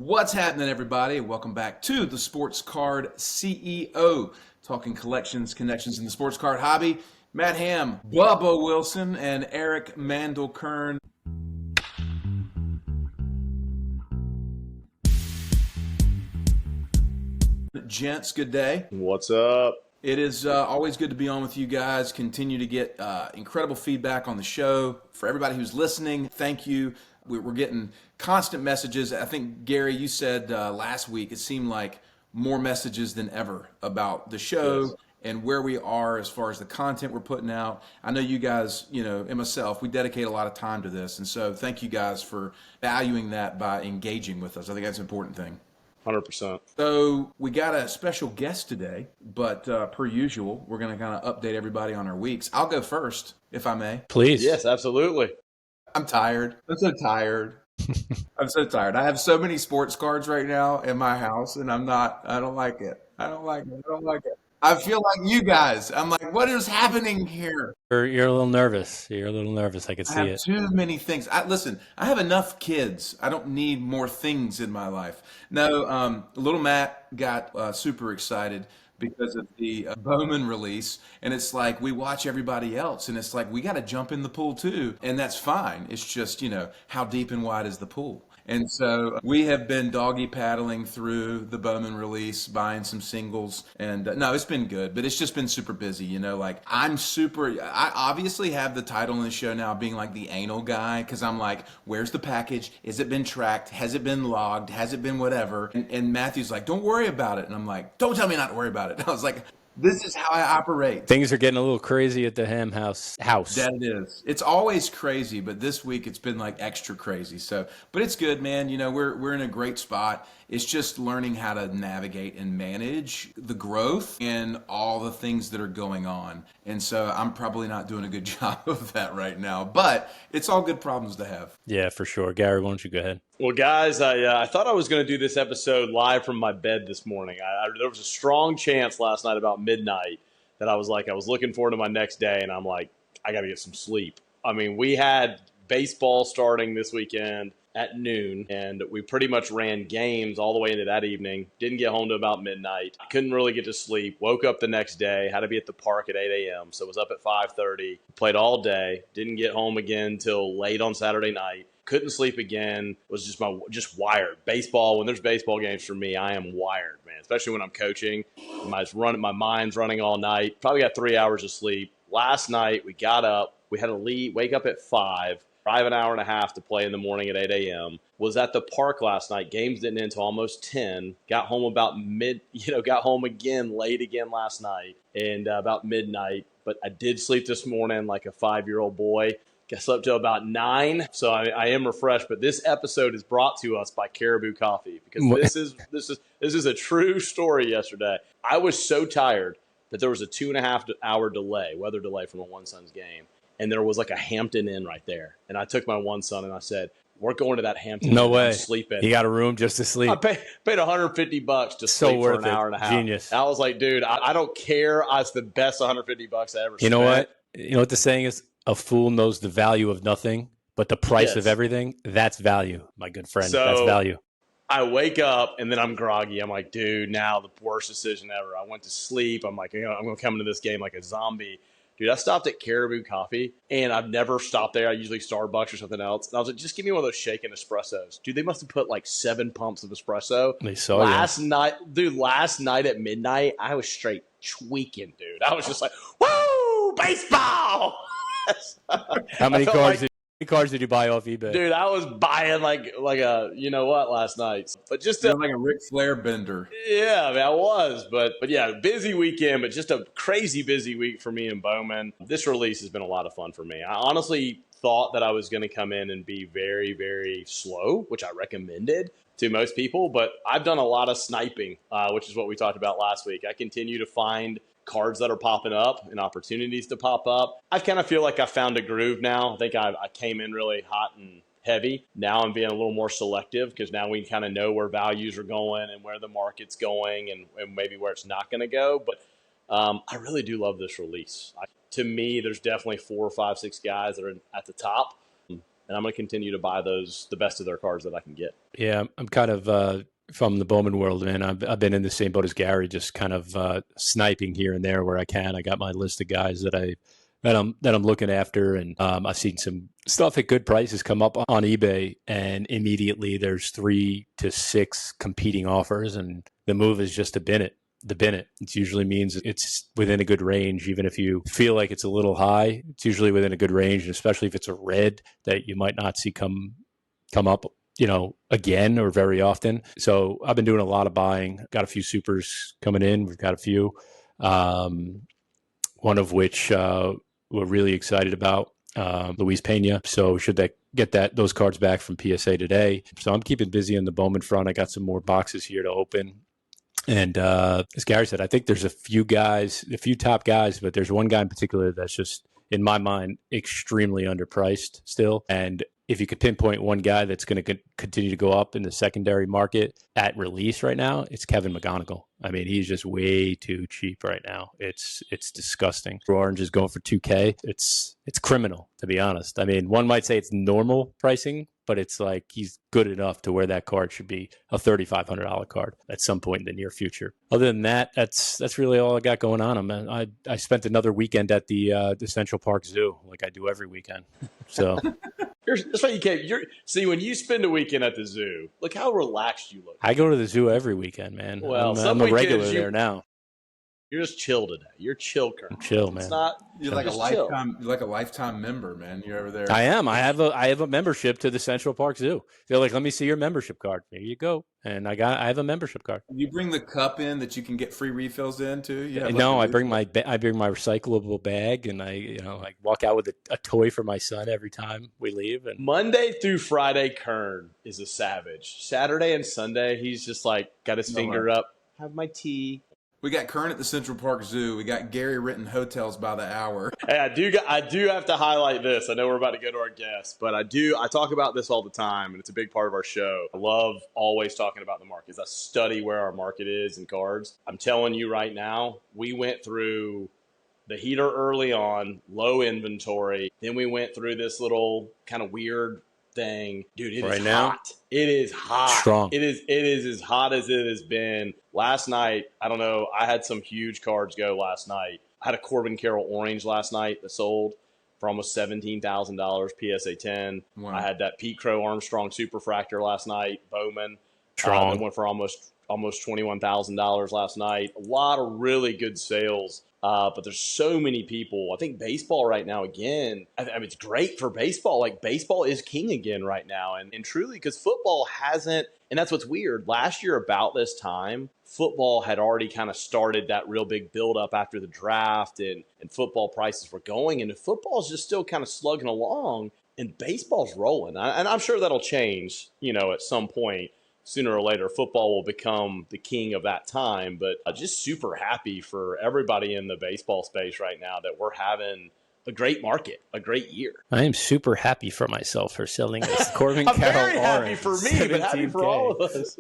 What's happening, everybody? Welcome back to the Sports Card CEO, talking collections, connections in the sports card hobby. Matt Ham, Bubba Wilson, and Eric Mandelkern. Gents, good day. What's up? It is always good to be on with you guys. Continue to get incredible feedback on the show. For everybody who's listening, thank you. We're getting constant messages. I think, Gary, you said last week it seemed like more messages than ever about the show. Yes. And where we are as far as the content we're putting out. I know you guys, and myself, we dedicate a lot of time to this. And so thank you guys for valuing that by engaging with us. I think that's an important thing. 100%. So we got a special guest today, but per usual, we're going to kind of update everybody on our weeks. I'll go first, if I may. Please. Yes, absolutely. I'm tired. I'm so tired. I'm so tired. I have so many sports cards right now in my house, and I don't like it. I don't like it. I feel like you guys. I'm like, what is happening here? You're a little nervous. I could I see have it. too many things. Listen, I have enough kids. I don't need more things in my life. No, little Matt got super excited because of the Bowman release. And it's like, we watch everybody else. And it's like, we got to jump in the pool too. And that's fine. It's just, how deep and wide is the pool? And so we have been doggy paddling through the Bowman release, buying some singles. And no, it's been good, but it's just been super busy. I obviously have the title in the show now being like the anal guy, because I'm like, where's the package? Has it been tracked? Has it been logged? Has it been whatever? And Matthew's like, don't worry about it. And I'm like, don't tell me not to worry about it. And I was like, this is how I operate. Things are getting a little crazy at the Ham house. That it is. It's always crazy, but this week it's been like extra crazy. So, but it's good, man. We're in a great spot. It's just learning how to navigate and manage the growth and all the things that are going on. And so I'm probably not doing a good job of that right now, but it's all good problems to have. Yeah, for sure. Gary, why don't you go ahead? Well, guys, I thought I was going to do this episode live from my bed this morning. There was a strong chance last night about midnight that I was looking forward to my next day, and I'm like, I got to get some sleep. I mean, we had baseball starting this weekend at noon, and we pretty much ran games all the way into that evening. Didn't get home to about midnight. Couldn't really get to sleep. Woke up the next day. Had to be at the park at 8 a.m. So was up at 5:30. Played all day. Didn't get home again till late on Saturday night. Couldn't sleep again. Was just wired. Baseball. When there's baseball games for me, I am wired, man. Especially when I'm coaching. My mind's running all night. Probably got 3 hours of sleep. Last night we got up. We had to wake up at 5. Drive an hour and a half to play in the morning at 8 a.m. Was at the park last night. Games didn't end until almost 10. Got home about got home late again last night and about midnight. But I did sleep this morning like a 5-year-old boy. I slept till about 9, so I am refreshed. But this episode is brought to us by Caribou Coffee, because this is a true story. Yesterday, I was so tired that there was a 2.5-hour weather delay from my one son's game. And there was like a Hampton Inn right there. And I took my one son and I said, we're going to that Hampton No Inn. way. I'm sleeping. You got a room just to sleep. I paid $150 to So sleep for worth an hour it. and a half. Genius. I was like, dude, I don't care. It's the best $150 I ever spent. You know what? You know what the saying is? A fool knows the value of nothing, but the price of everything, that's value, my good friend. That's value. I wake up and then I'm groggy. I'm like, dude, now the worst decision ever. I went to sleep. I'm like, I'm going to come into this game like a zombie. Dude, I stopped at Caribou Coffee, and I've never stopped there. I usually Starbucks or something else. And I was like, just give me one of those shaken espressos. Dude, they must have put like 7 pumps of espresso. They saw last night at midnight, I was straight tweaking, dude. I was just like, woo, baseball! How many cards did you buy off eBay? Dude, I was buying like a last night. But just like a Ric Flair bender. Yeah, I mean, I was. But yeah, busy weekend, but just a crazy busy week for me in Bowman. This release has been a lot of fun for me. I honestly thought that I was going to come in and be very, very slow, which I recommended to most people. But I've done a lot of sniping, which is what we talked about last week. I continue to find cards that are popping up and opportunities to pop up. I kind of feel like I found a groove now. I think I came in really hot and heavy. Now I'm being a little more selective because now we kind of know where values are going and where the market's going and maybe where it's not going to go. But I really do love this release. To me, there's definitely 4 or 5, 6 guys that are at the top. and I'm going to continue to buy the best of their cards that I can get. Yeah, I'm kind of from the Bowman world, man. I've been in the same boat as Gary, just kind of sniping here and there where I can. I got my list of guys that I'm looking after, and I've seen some stuff at good prices come up on eBay, and immediately there's 3 to 6 competing offers, and the move is just to bin it. It usually means it's within a good range, even if you feel like it's a little high. It's usually within a good range, and especially if it's a red that you might not see come up, again or very often. So I've been doing a lot of buying. Got a few supers coming in. We've got a few, one of which we're really excited about, Luis Pena. So should they get those cards back from PSA today? So I'm keeping busy on the Bowman front. I got some more boxes here to open. And as Gary said, I think there's a few top guys, but there's one guy in particular that's just, in my mind, extremely underpriced still. And if you could pinpoint one guy that's going to continue to go up in the secondary market at release right now, it's Kevin McGonigal. I mean, he's just way too cheap right now. It's disgusting. Orange is going for $2K. It's criminal, to be honest. I mean, one might say it's normal pricing, but it's like he's good enough to where that card should be a $3,500 card at some point in the near future. Other than that, that's really all I got going on. I spent another weekend at the Central Park Zoo, like I do every weekend. So That's why you can't. See, when you spend a weekend at the zoo, look how relaxed you look. I go to the zoo every weekend, man. Well, I'm a regular there now. You're just chill today. You're chill, Colonel. I'm chill, man. It's not. You're like a lifetime. You're like a lifetime member, man. You're over there. I am. I have a membership to the Central Park Zoo. They're like, let me see your membership card. There you go. And I have a membership card. You bring the cup in that you can get free refills in too. No, I bring my recyclable bag, and I walk out with a toy for my son every time we leave. And Monday through Friday, Kern is a savage. Saturday and Sunday, he's just like got his finger up. Have my tea. We got Kern at the Central Park Zoo. We got Gary renting hotels by the hour. Hey, I do have to highlight this. I know we're about to go to our guests, but I talk about this all the time, and it's a big part of our show. I love always talking about the markets. I study where our market is in cards. I'm telling you right now, we went through the heater early on, low inventory. Then we went through this little kind of weird thing. Dude, it is hot. It is hot. Strong. It is as hot as it has been. Last night, I don't know, I had some huge cards go last night. I had a Corbin Carroll orange last night that sold for almost $17,000 PSA 10. Wow. I had that Pete Crow Armstrong Superfractor last night, Bowman. That went for almost $21,000 last night. A lot of really good sales. But there's so many people. I think baseball right now, again, I mean, it's great for baseball. Like, baseball is king again right now. And truly, because football hasn't, and that's what's weird. Last year, about this time, football had already kind of started that real big buildup after the draft, and football prices were going. And football's just still kind of slugging along, and baseball's rolling. And I'm sure that'll change, at some point. Sooner or later, football will become the king of that time. But just super happy for everybody in the baseball space right now that we're having a great market, a great year. I am super happy for myself for selling this Corbin Carroll very happy for me, but happy for all of us.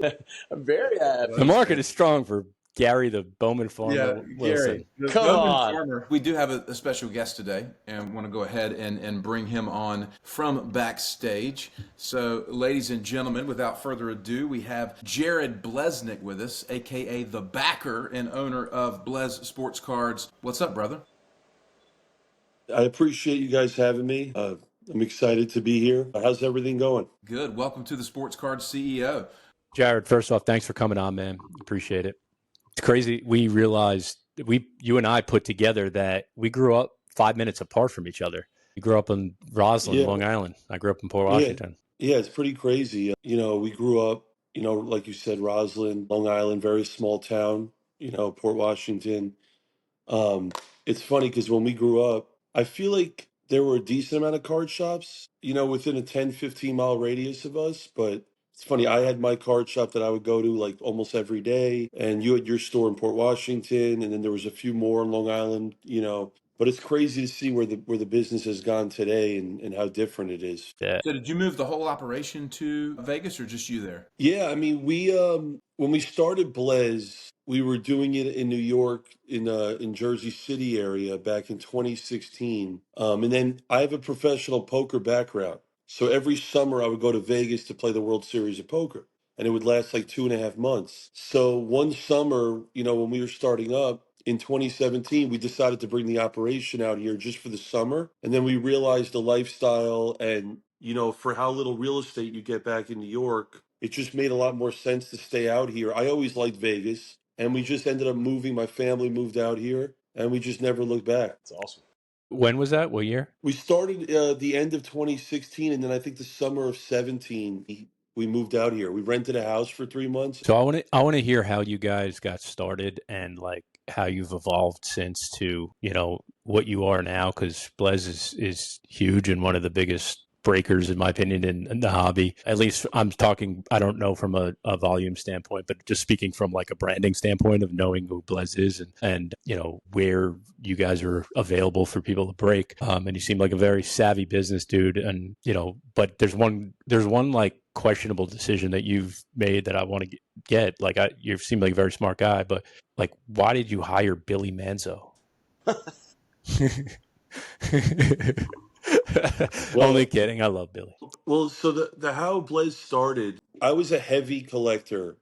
I'm very happy. The market is strong for Gary, the Bowman farmer. Gary, come on. Farmer. We do have a special guest today, and want to go ahead and bring him on from backstage. So, ladies and gentlemen, without further ado, we have Jared Bleznick with us, a.k.a. the backer and owner of Blez Sports Cards. What's up, brother? I appreciate you guys having me. I'm excited to be here. How's everything going? Good. Welcome to the Sports Cards CEO. Jared, first off, thanks for coming on, man. Appreciate it. It's crazy. We realized you and I put together that we grew up 5 minutes apart from each other. You grew up in Roslyn, Long Island. I grew up in Port Washington. Yeah, it's pretty crazy. We grew up, like you said, Roslyn, Long Island, very small town, Port Washington. It's funny because when we grew up, I feel like there were a decent amount of card shops, within a 10, 15-mile radius of us, but it's funny, I had my card shop that I would go to like almost every day, and you had your store in Port Washington, and then there was a few more on Long Island, But it's crazy to see where the business has gone today and how different it is. Yeah. So did you move the whole operation to Vegas, or just you there? Yeah, I mean, we when we started Blez, we were doing it in New York, in Jersey City area back in 2016. And then I have a professional poker background. So every summer I would go to Vegas to play the World Series of Poker. And it would last like 2.5 months. So one summer, when we were starting up in 2017, we decided to bring the operation out here just for the summer. And then we realized the lifestyle and, for how little real estate you get back in New York, it just made a lot more sense to stay out here. I always liked Vegas, and we just ended up moving. My family moved out here, and we just never looked back. That's awesome. When was that? What year? We started the end of 2016, and then I think the summer of 17, we moved out here. We rented a house for 3 months. So I want to hear how you guys got started and like how you've evolved since to what you are now, because Blez is huge and one of the biggest breakers, in my opinion, in the hobby. At least I'm talking, I don't know from a volume standpoint, but just speaking from like a branding standpoint of knowing who Blez is and where you guys are available for people to break. And you seem like a very savvy business dude. And but there's one like questionable decision that you've made that I want to get. Like you seem like a very smart guy, but like, why did you hire Billy Manzo? Only kidding. I love Billy. Well, so the how Blez started, I was a heavy collector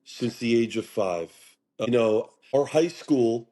since the age of 5. Our high school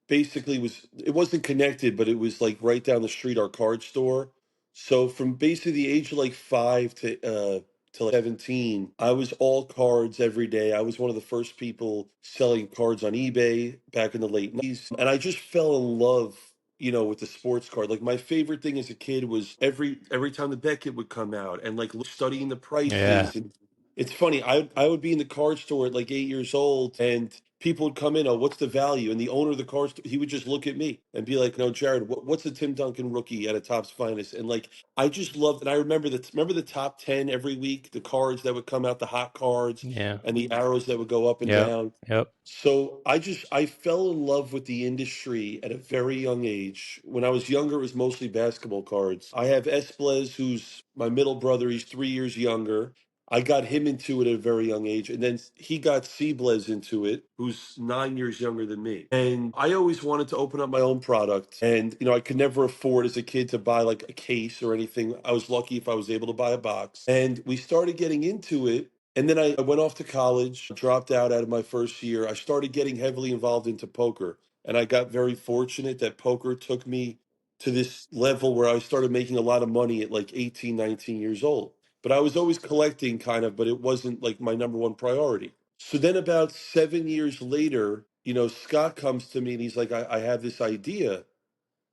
basically it wasn't connected, but it was like right down the street, our card store. So from basically the age of like 5 to like 17, I was all cards every day. I was one of the first people selling cards on eBay back in the late 90s. And I just fell in love, with the sports card. Like my favorite thing as a kid was every time the Beckett would come out and like studying the Yeah. prices. And it's funny, I would be in the card store at like 8 years old, and people would come in, oh, what's the value? And the owner of the card store, he would just look at me and be like, no, Jared, what's the Tim Duncan rookie at a Topps Finest? And like, I just loved, and I remember the top 10 every week, the cards that would come out, the hot cards Yeah. and the arrows that would go up and Yep. down. Yep. So I fell in love with the industry at a very young age. When I was younger, it was mostly basketball cards. I have S. Blez, who's my middle brother. He's 3 years younger. I got him into it at a very young age. And then he got C. Blez into it, who's 9 years younger than me. And I always wanted to open up my own product. And, I could never afford as a kid to buy like a case or anything. I was lucky if I was able to buy a box. And we started getting into it. And then I went off to college, dropped out of my first year. I started getting heavily involved into poker. And I got very fortunate that poker took me to this level where I started making a lot of money at like 18, 19 years old. But I was always collecting kind of, but it wasn't like my number one priority. So then about 7 years later, Scott comes to me and he's like, I have this idea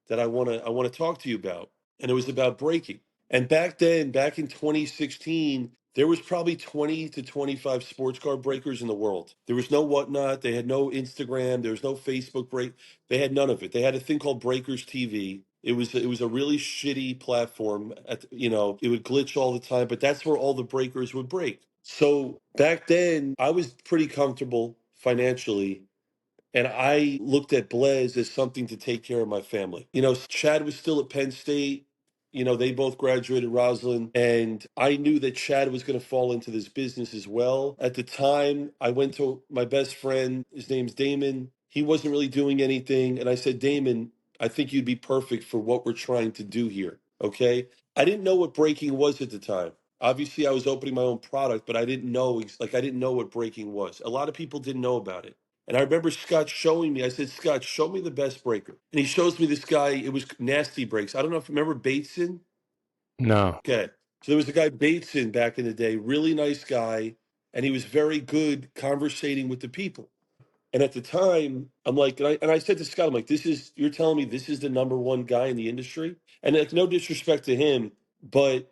that I want to talk to you about. And it was about breaking. And back then, back in 2016, there was probably 20 to 25 sports card breakers in the world. There was no Whatnot. They had no Instagram. There was no Facebook break. They had none of it. They had a thing called Breakers TV. It was a really shitty platform. It would glitch all the time, but that's where all the breakers would break. So back then, I was pretty comfortable financially, and I looked at Blez as something to take care of my family. Chad was still at Penn State. They both graduated, Rosalind, and I knew that Chad was going to fall into this business as well. At the time, I went to my best friend. His name's Damon. He wasn't really doing anything. And I said, Damon, I think you'd be perfect for what we're trying to do here. Okay. I didn't know what breaking was at the time. Obviously, I was opening my own product, but I didn't know, I didn't know what breaking was. A lot of people didn't know about it. And I remember Scott showing me, I said, Scott, show me the best breaker. And he shows me this guy, it was Nasty Breaks. I don't know if you remember Bateson. No. Okay. So there was a guy, Bateson, back in the day, really nice guy. And he was very good conversating with the people. And at the time, I'm like, and I said to Scott, I'm like, you're telling me this is the number one guy in the industry? And like, no disrespect to him, but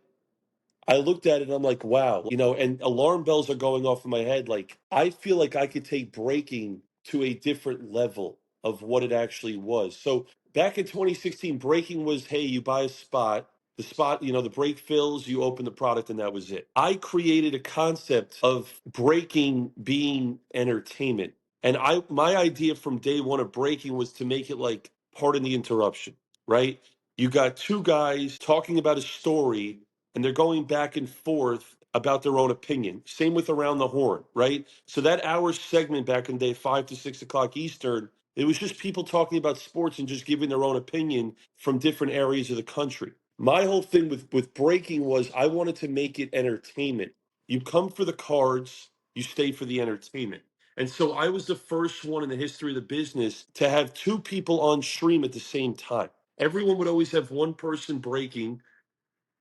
I looked at it and I'm like, wow, and alarm bells are going off in my head. Like, I feel like I could take breaking to a different level of what it actually was. So back in 2016, breaking was, hey, you buy a spot, the spot, the break fills, you open the product, and that was it. I created a concept of breaking being entertainment. And my idea from day one of breaking was to make it like, pardon the interruption, right? You got two guys talking about a story, and they're going back and forth about their own opinion. Same with Around the Horn, right? So that hour segment back in the day, 5 to 6 o'clock Eastern, it was just people talking about sports and just giving their own opinion from different areas of the country. My whole thing with breaking was I wanted to make it entertainment. You come for the cards, you stay for the entertainment. And so I was the first one in the history of the business to have two people on stream at the same time. Everyone would always have one person breaking,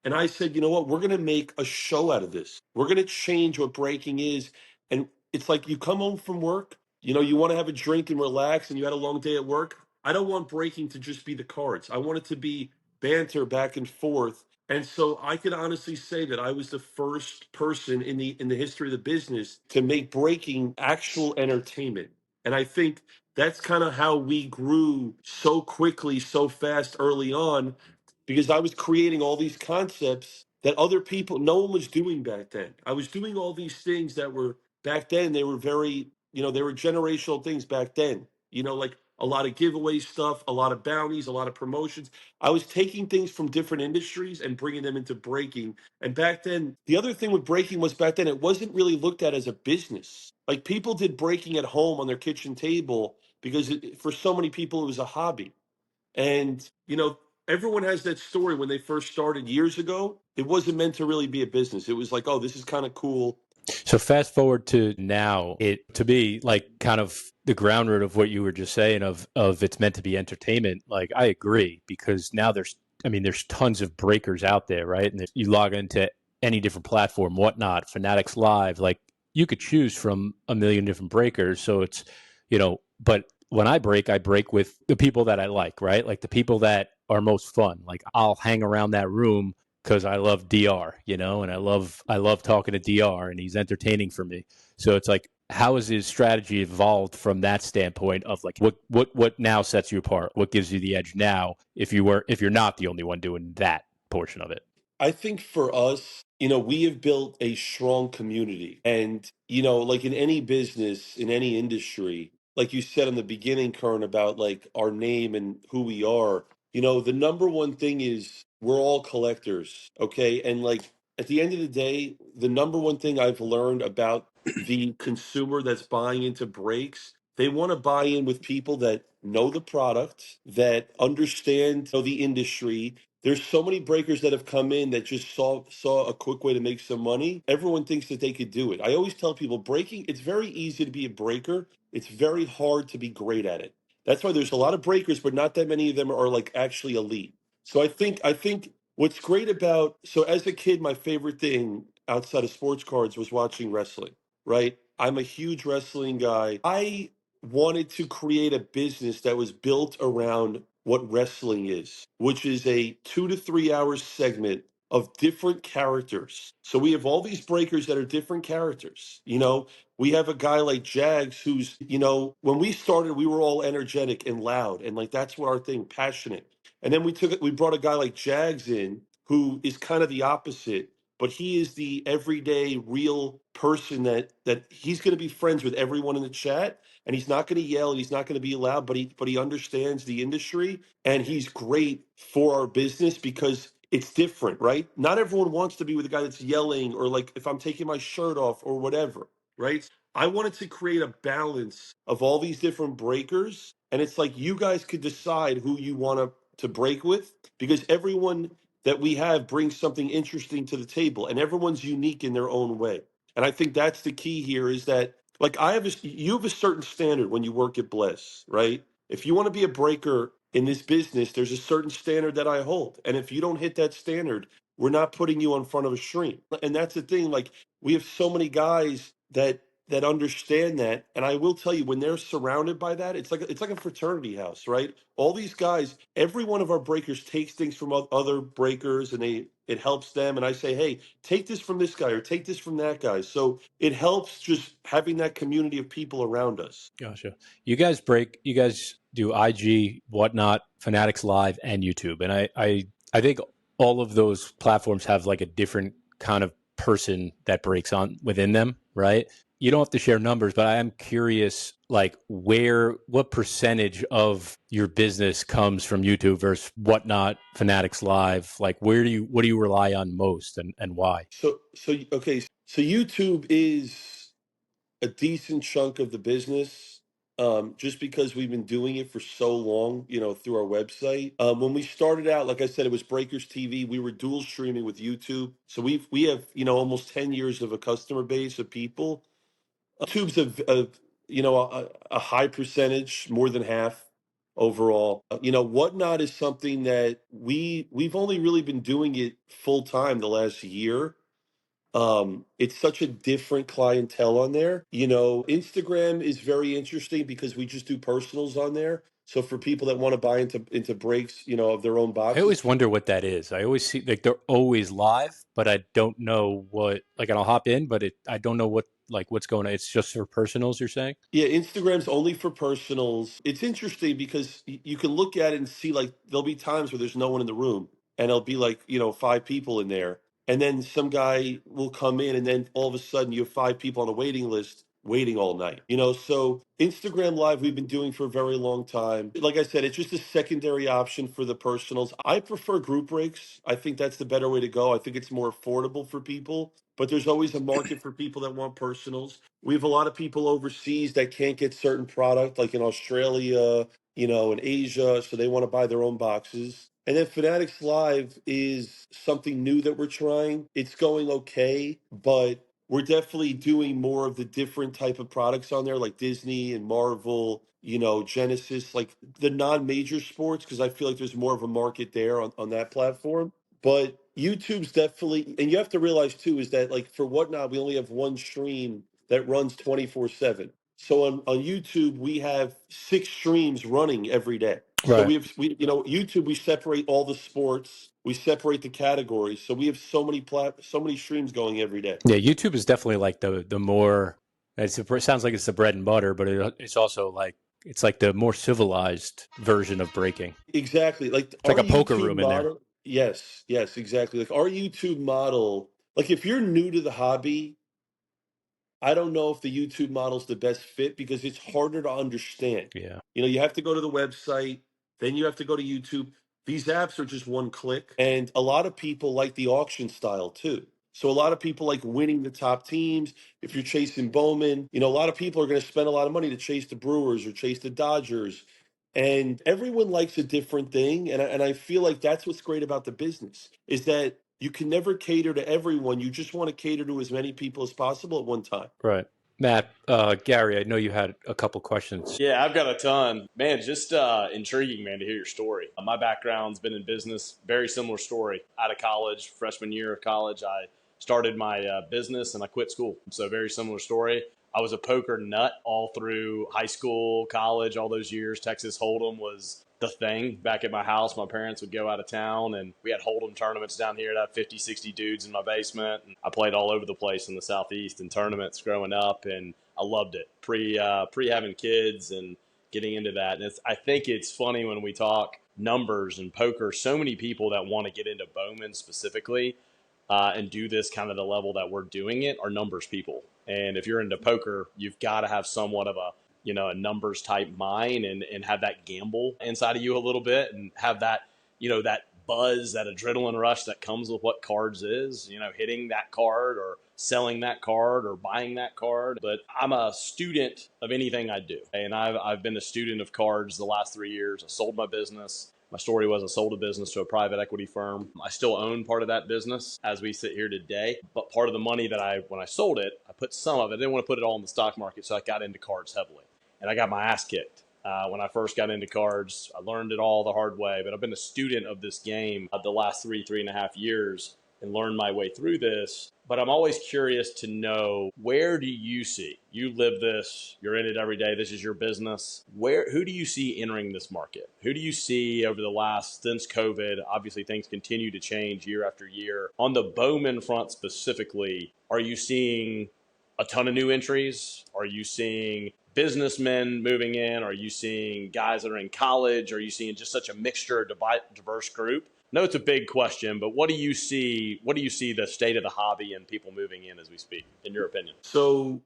and I said, you know what? We're going to make a show out of this. We're going to change what breaking is. And it's like you come home from work, you want to have a drink and relax, and you had a long day at work. I don't want breaking to just be the cards. I want it to be banter back and forth. And so I can honestly say that I was the first person in the history of the business to make breaking actual entertainment. And I think that's kind of how we grew so quickly, so fast early on, because I was creating all these concepts that other people, no one was doing back then. I was doing all these things that were back then, they were very, they were generational things back then, like a lot of giveaway stuff, a lot of bounties, a lot of promotions. I was taking things from different industries and bringing them into breaking. And back then, the other thing with breaking was back then, it wasn't really looked at as a business. Like people did breaking at home on their kitchen table because for so many people, it was a hobby. And, everyone has that story when they first started years ago. It wasn't meant to really be a business. It was like, oh, this is kind of cool. So fast forward to now, it to be like kind of the ground root of what you were just saying of it's meant to be entertainment. Like I agree, because now there's tons of breakers out there, right? And if you log into any different platform, whatnot, Fanatics Live, like you could choose from a million different breakers. So it's, but when I break with the people that I like, right? Like the people that are most fun. Like I'll hang around that room because I love DR, and I love talking to DR, and he's entertaining for me. So it's like, how has his strategy evolved from that standpoint of like what now sets you apart? What gives you the edge now if you're not the only one doing that portion of it? I think for us, we have built a strong community. And, like in any business, in any industry, like you said in the beginning, Kern, about like our name and who we are, the number one thing is we're all collectors. Okay. And like at the end of the day, the number one thing I've learned about the consumer that's buying into breaks, they want to buy in with people that know the product, that understand, the industry. There's so many breakers that have come in that just saw a quick way to make some money. Everyone thinks that they could do it. I always tell people breaking, it's very easy to be a breaker. It's very hard to be great at it. That's why there's a lot of breakers, but not that many of them are like actually elite. So I think what's great about, so as a kid, my favorite thing outside of sports cards was watching wrestling, right? I'm a huge wrestling guy. I wanted to create a business that was built around what wrestling is, which is a 2 to 3 hour segment of different characters. So we have all these breakers that are different characters. We have a guy like Jags who's, when we started, we were all energetic and loud, and like that's what our thing, passionate. And then we brought a guy like Jags in who is kind of the opposite, but he is the everyday real person that he's going to be friends with everyone in the chat, and he's not going to yell and he's not going to be loud, but he understands the industry, and he's great for our business because it's different, right? Not everyone wants to be with a guy that's yelling or like if I'm taking my shirt off or whatever, right? I wanted to create a balance of all these different breakers, and it's like you guys could decide who you want to break with, because everyone that we have brings something interesting to the table, and everyone's unique in their own way. And I think that's the key here is that like you have a certain standard when you work at Blez, right? If you want to be a breaker in this business, there's a certain standard that I hold. And if you don't hit that standard, we're not putting you in front of a stream. And that's the thing. Like we have so many guys that understand that. And I will tell you, when they're surrounded by that, it's like a fraternity house, right? All these guys, every one of our breakers takes things from other breakers, and it helps them. And I say, hey, take this from this guy or take this from that guy. So it helps just having that community of people around us. Gotcha. You guys do IG, whatnot, Fanatics Live, and YouTube. And I think all of those platforms have like a different kind of person that breaks on within them, right? You don't have to share numbers, but I am curious, like what percentage of your business comes from YouTube versus whatnot, Fanatics Live? Like what do you rely on most, and why? Okay, so YouTube is a decent chunk of the business. just because we've been doing it for so long, through our website. When we started out, like I said, it was Breakers TV. We were dual streaming with YouTube, so we have almost 10 years of a customer base of people. YouTube's a high percentage, more than half overall. Whatnot is something that we've only really been doing it full time the last year. It's such a different clientele on there. Instagram is very interesting because we just do personals on there. So for people that want to buy into breaks, of their own I boxes. always wonder what that is. I always see like they're always live, but I don't know what. Like I'll hop in, but I don't know what's going on. It's just for personals. You're saying? Yeah, Instagram's only for personals. It's interesting because you can look at it and see, like, there'll be times where there's no one in the room and there'll be like, five people in there. And then some guy will come in and then all of a sudden you have five people on a waiting list waiting all night. So Instagram Live we've been doing for a very long time. Like I said, it's just a secondary option for the personals. I prefer group breaks. I think that's the better way to go. I think it's more affordable for people, but there's always a market for people that want personals. We have a lot of people overseas that can't get certain product, like in Australia, in Asia, so they want to buy their own boxes. And then Fanatics Live is something new that we're trying. It's going okay, but we're definitely doing more of the different type of products on there, like Disney and Marvel, Genesis, like the non-major sports, because I feel like there's more of a market there on that platform. But YouTube's definitely, and you have to realize too, is that like for Whatnot, we only have one stream that runs 24/7. So on YouTube, we have 6 streams running every day. So Right. YouTube, we separate all the sports, we separate the categories. So we have so many streams going every day. Yeah, YouTube is definitely like the more. It sounds like it's the bread and butter, but it's also like it's like the more civilized version of breaking. Exactly. Like It's like our a poker YouTube room in there. model. Yes, exactly. Like our YouTube model, like if you're new to the hobby, I don't know if the YouTube model is the best fit because it's harder to understand. Yeah. You have to go to the website, then you have to go to YouTube. These apps are just one click. And a lot of people like the auction style too. So a lot of people like winning the top teams. If you're chasing Bowman, a lot of people are going to spend a lot of money to chase the Brewers or chase the Dodgers. And everyone likes a different thing. And I feel like that's what's great about the business is that you can never cater to everyone. You just want to cater to as many people as possible at one time. Right. Matt, Gary, I know you had a couple questions. Yeah, I've got a ton. Man, just intriguing, man, to hear your story. My background's been in business, very similar story. Out of college, freshman year of college, I started my business and I quit school. So, very similar story. I was a poker nut all through high school, college, all those years. Texas Hold'em was the thing back at my house. My parents would go out of town and we had Hold'em tournaments down here. I'd have 50, 60 dudes in my basement. And I played all over the place in the Southeast in tournaments growing up. And I loved it pre having kids and getting into that. And I think it's funny when we talk numbers and poker. So many people that want to get into Bowman specifically and do this kind of the level that we're doing it are numbers people. And if you're into poker, you've got to have somewhat of a numbers type mind and have that gamble inside of you a little bit and have that that buzz, that adrenaline rush that comes with what cards is, hitting that card or selling that card or buying that card. But I'm a student of anything I do. And I've been a student of cards the last 3 years. I sold my business. My story was I sold a business to a private equity firm. I still own part of that business as we sit here today. But part of the money that when I sold it, I put some of it. I didn't want to put it all in the stock market, so I got into cards heavily. And I got my ass kicked. When I first got into cards, I learned it all the hard way, but I've been a student of this game the last 3.5 years and learned my way through this. But I'm always curious to know, where do you see, you live this, you're in it every day, this is your business. Who do you see entering this market? Who do you see over the since COVID? Obviously things continue to change year after year. On the Bowman front specifically, are you seeing a ton of new entries? Are you seeing businessmen moving in? Are you seeing guys that are in college? Are you seeing just such a mixture, diverse group? I know it's a big question, but what do you see? What do you see the state of the hobby and people moving in as we speak, in your opinion? So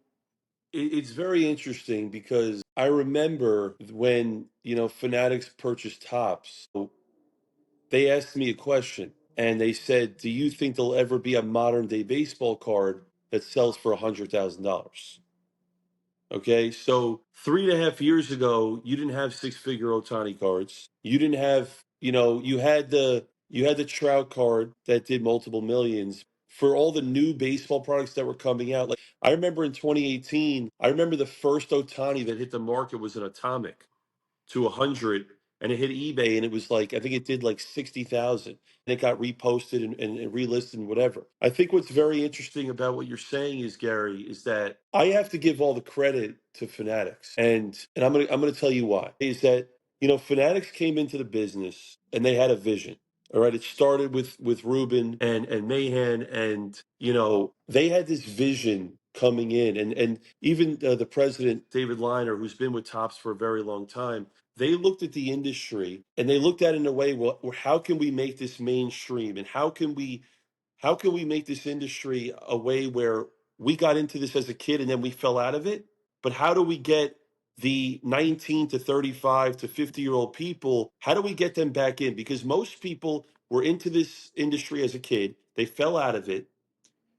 it's very interesting because I remember when, Fanatics purchased Tops, they asked me a question and they said, do you think there'll ever be a modern day baseball card that sells for $100,000? Okay, so 3.5 years ago, you didn't have six-figure Otani cards. You didn't have, you had the Trout card that did multiple millions. For all the new baseball products that were coming out, like I remember in 2018, I remember the first Otani that hit the market was an Atomic to 100, and it hit eBay, and it was like, I think it did like 60,000, and it got reposted and relisted and whatever. I think what's very interesting about what you're saying is, Gary, is that I have to give all the credit to Fanatics, and I'm gonna tell you why. Is that, Fanatics came into the business and they had a vision. All right, it started with Ruben and Mahan, and they had this vision coming in, and even the president David Liner, who's been with Topps for a very long time, they looked at the industry and they looked at it in a way, well, how can we make this mainstream, and how can we make this industry a way where we got into this as a kid and then we fell out of it, but how do we get the 19 to 35 to 50-year-old people, how do we get them back in? Because most people were into this industry as a kid, they fell out of it,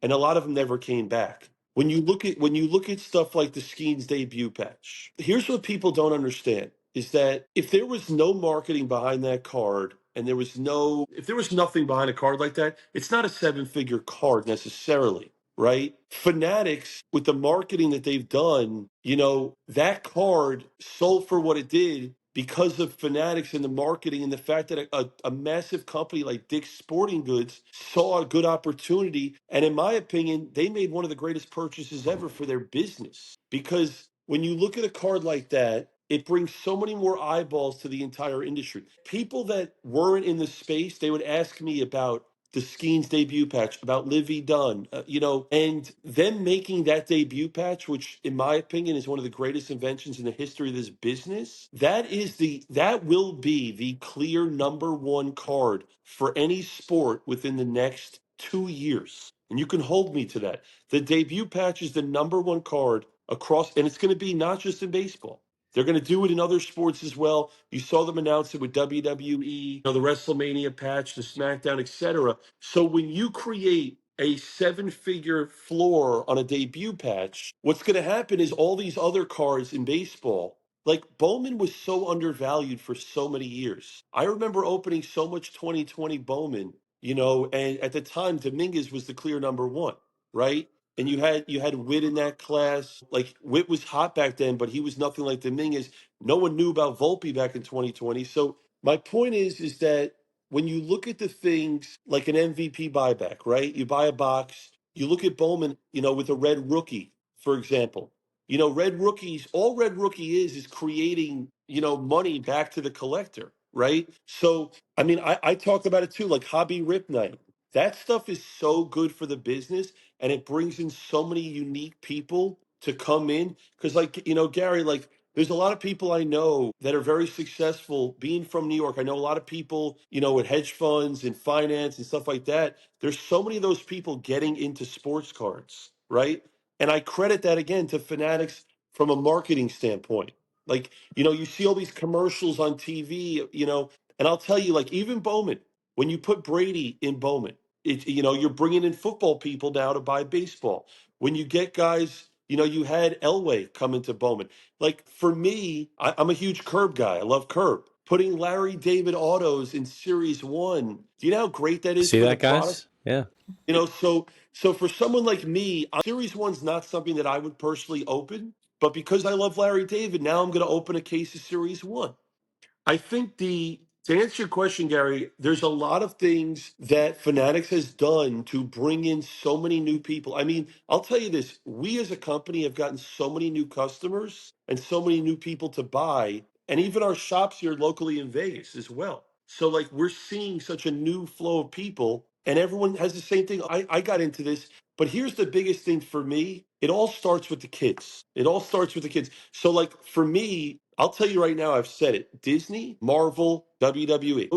and a lot of them never came back. When you look at stuff like the Skeens debut patch, here's what people don't understand: is that if there was no marketing behind that card, and if there was nothing behind a card like that, it's not a seven-figure card necessarily, right? Fanatics, with the marketing that they've done, that card sold for what it did because of Fanatics and the marketing, and the fact that a massive company like Dick's Sporting Goods saw a good opportunity. And in my opinion, they made one of the greatest purchases ever for their business. Because when you look at a card like that, it brings so many more eyeballs to the entire industry. People that weren't in the space, they would ask me about the Skeens debut patch, about Livy Dunn, and them making that debut patch, which in my opinion is one of the greatest inventions in the history of this business. That will be the clear number one card for any sport within the next 2 years. And you can hold me to that. The debut patch is the number one card across, and it's going to be not just in baseball. They're going to do it in other sports as well. You saw them announce it with WWE, the WrestleMania patch, the SmackDown, etc. So when you create a seven-figure floor on a debut patch, what's going to happen is all these other cards in baseball, like Bowman was so undervalued for so many years. I remember opening so much 2020 Bowman, and at the time Dominguez was the clear number one, right? And you had Witt in that class. Like Witt was hot back then, but he was nothing like Dominguez. No one knew about Volpe back in 2020. So my point is that when you look at the things like an MVP buyback, right? You buy a box, you look at Bowman, with a red rookie, for example. Red rookies, all red rookie is creating, money back to the collector, right? So, I mean, I talk about it too, like Hobby Rip Night. That stuff is so good for the business, and it brings in so many unique people to come in. Because, like, Gary, like, there's a lot of people I know that are very successful being from New York. I know a lot of people, with hedge funds and finance and stuff like that. There's so many of those people getting into sports cards, right? And I credit that again to Fanatics from a marketing standpoint. Like, you see all these commercials on TV, and I'll tell you, like, even Bowman, when you put Brady in Bowman, you're bringing in football people now to buy baseball. When you get guys, you had Elway come into Bowman. Like for me, I'm a huge Curb guy. I love Curb. Putting Larry David autos in Series One. Do you know how great that is See for the that, product? guys? Yeah. So for someone like me, Series One's not something that I would personally open. But because I love Larry David, now I'm going to open a case of Series One. I think to answer your question, Gary, there's a lot of things that Fanatics has done to bring in so many new people. I mean, I'll tell you this: we as a company have gotten so many new customers and so many new people to buy, and even our shops here locally in Vegas as well. So, like, we're seeing such a new flow of people, and everyone has the same thing. I got into this, but here's the biggest thing for me: it all starts with the kids. It all starts with the kids. So, like, for me, I'll tell you right now, I've said it: Disney, Marvel, WWE.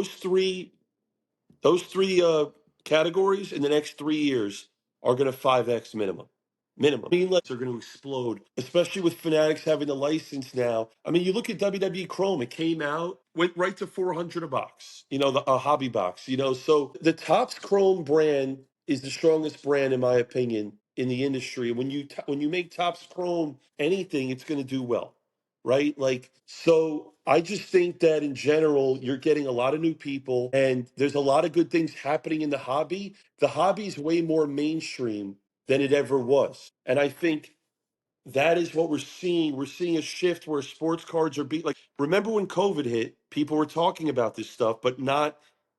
Those three categories in the next 3 years are going to 5x minimum. Minimum. I mean, like, are going to explode, especially with Fanatics having the license now. I mean, you look at WWE Chrome; it came out, went right to 400 a box. A hobby box. So the Topps Chrome brand is the strongest brand in my opinion. in the industry. When you make Topps Chrome anything, it's going to do well, right? Like, so I just think that in general, you're getting a lot of new people, and there's a lot of good things happening in the hobby. The hobby's way more mainstream than it ever was, and I think that is what we're seeing. We're seeing a shift where sports cards are being like, remember when COVID hit, people were talking about this stuff, but not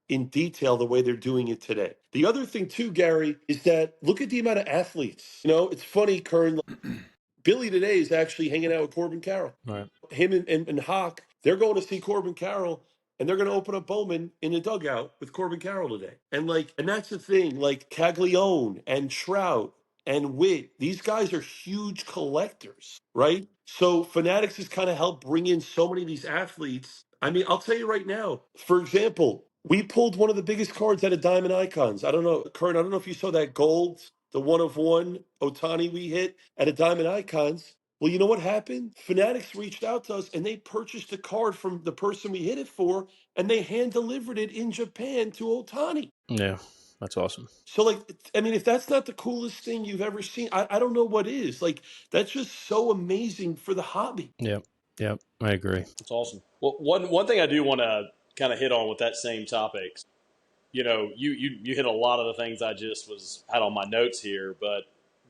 in detail the way they're doing it today. The other thing too, Gary, is that look at the amount of athletes. You know, it's funny, Kern. Billy today is actually hanging out with Corbin Carroll. Right. Him and Hawk, they're going to see Corbin Carroll, and they're going to open up Bowman in the dugout with Corbin Carroll today. And that's the thing, like Caglione and Trout and Witt, these guys are huge collectors, right? So Fanatics has kind of helped bring in so many of these athletes. I mean, I'll tell you right now, for example, we pulled one of the biggest cards out of Diamond Icons. I don't know, Kurt, I don't know if you saw that gold, the 1 of 1 Otani we hit at a Diamond Icons. Well, you know what happened? Fanatics reached out to us and they purchased the card from the person we hit it for, and they hand delivered it in Japan to Otani. Yeah, that's awesome. So, like, I mean, if that's not the coolest thing you've ever seen, I don't know what is. Like, that's just so amazing for the hobby. Yeah, yeah, I agree. That's awesome. Well, one thing I do want to kind of hit on with that same topic, you know, you hit a lot of the things I just had on my notes here, but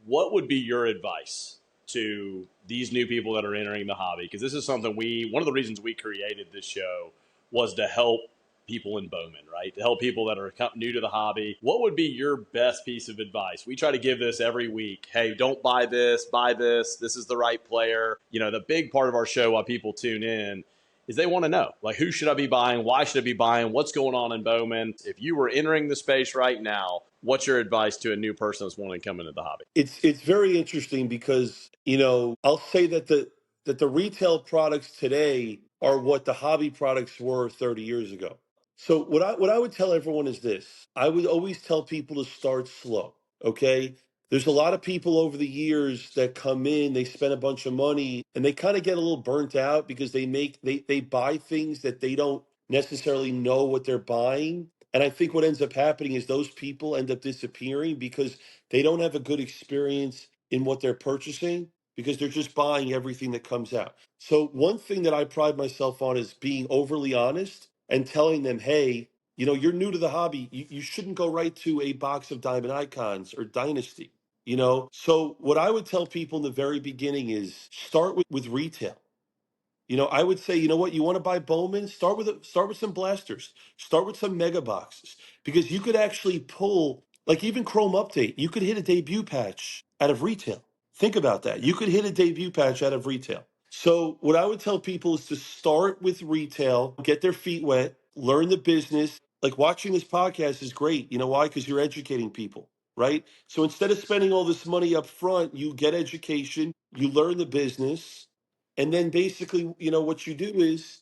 what would be your advice to these new people that are entering the hobby? Because this is something one of the reasons we created this show was to help people in Bowman, right? To help people that are new to the hobby. What would be your best piece of advice? We try to give this every week. Hey, don't buy this, buy this. This is the right player. You know, the big part of our show, why people tune in, is they want to know, like, who should I be buying? Why should I be buying? What's going on in Bowman? If you were entering the space right now, what's your advice to a new person that's wanting to come into the hobby? It's very interesting because, you know, I'll say that the retail products today are what the hobby products were 30 years ago. So what I would tell everyone is this. I would always tell people to start slow, okay? There's a lot of people over the years that come in, they spend a bunch of money, and they kind of get a little burnt out because they buy things that they don't necessarily know what they're buying. And I think what ends up happening is those people end up disappearing because they don't have a good experience in what they're purchasing because they're just buying everything that comes out. So one thing that I pride myself on is being overly honest and telling them, hey, you know, you're new to the hobby. You shouldn't go right to a box of Diamond Icons or Dynasty, you know? So what I would tell people in the very beginning is start with retail. You know, I would say, you know what, you want to buy Bowman? Start with some blasters. Start with some mega boxes because you could actually pull, like even Chrome Update, you could hit a debut patch out of retail. Think about that. You could hit a debut patch out of retail. So what I would tell people is to start with retail, get their feet wet, learn the business. Like watching this podcast is great. You know why? Because you're educating people, right? So instead of spending all this money up front, you get education, you learn the business, and then basically, you know, what you do is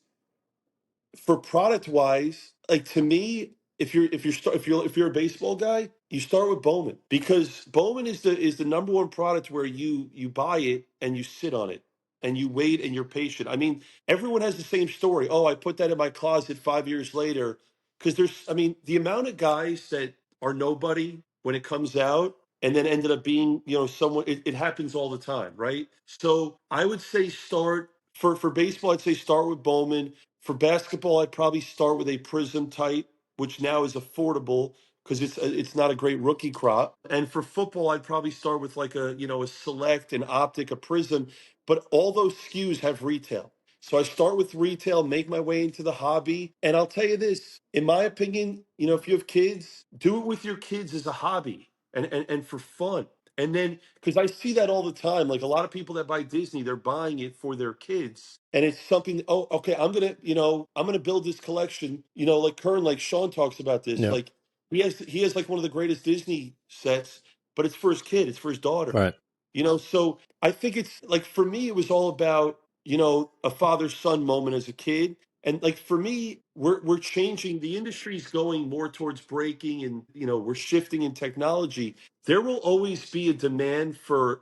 for product wise, like to me, if you're a baseball guy, you start with Bowman because Bowman is the number one product where you buy it and you sit on it and you wait and you're patient. I mean, everyone has the same story. Oh, I put that in my closet 5 years later because I mean, the amount of guys that are nobody when it comes out and then ended up being, you know, someone. It happens all the time, right? So I would say start for baseball. I'd say start with Bowman. For basketball, I'd probably start with a Prism type, which now is affordable because it's not a great rookie crop. And for football, I'd probably start with like a Select, an Optic, a Prism, but all those SKUs have retail. So I start with retail, make my way into the hobby, and I'll tell you this: in my opinion, you know, if you have kids, do it with your kids as a hobby and for fun. And then, because I see that all the time, like a lot of people that buy Disney, they're buying it for their kids. And it's something, oh, okay, I'm gonna build this collection, you know, like Kern, like Sean talks about this. Yeah. Like he has like one of the greatest Disney sets, but it's for his kid, it's for his daughter. Right. You know, so I think it's like for me, it was all about, you know, a father-son moment as a kid. And like for me, we're changing. The industry's going more towards breaking, and you know, we're shifting in technology. There will always be a demand for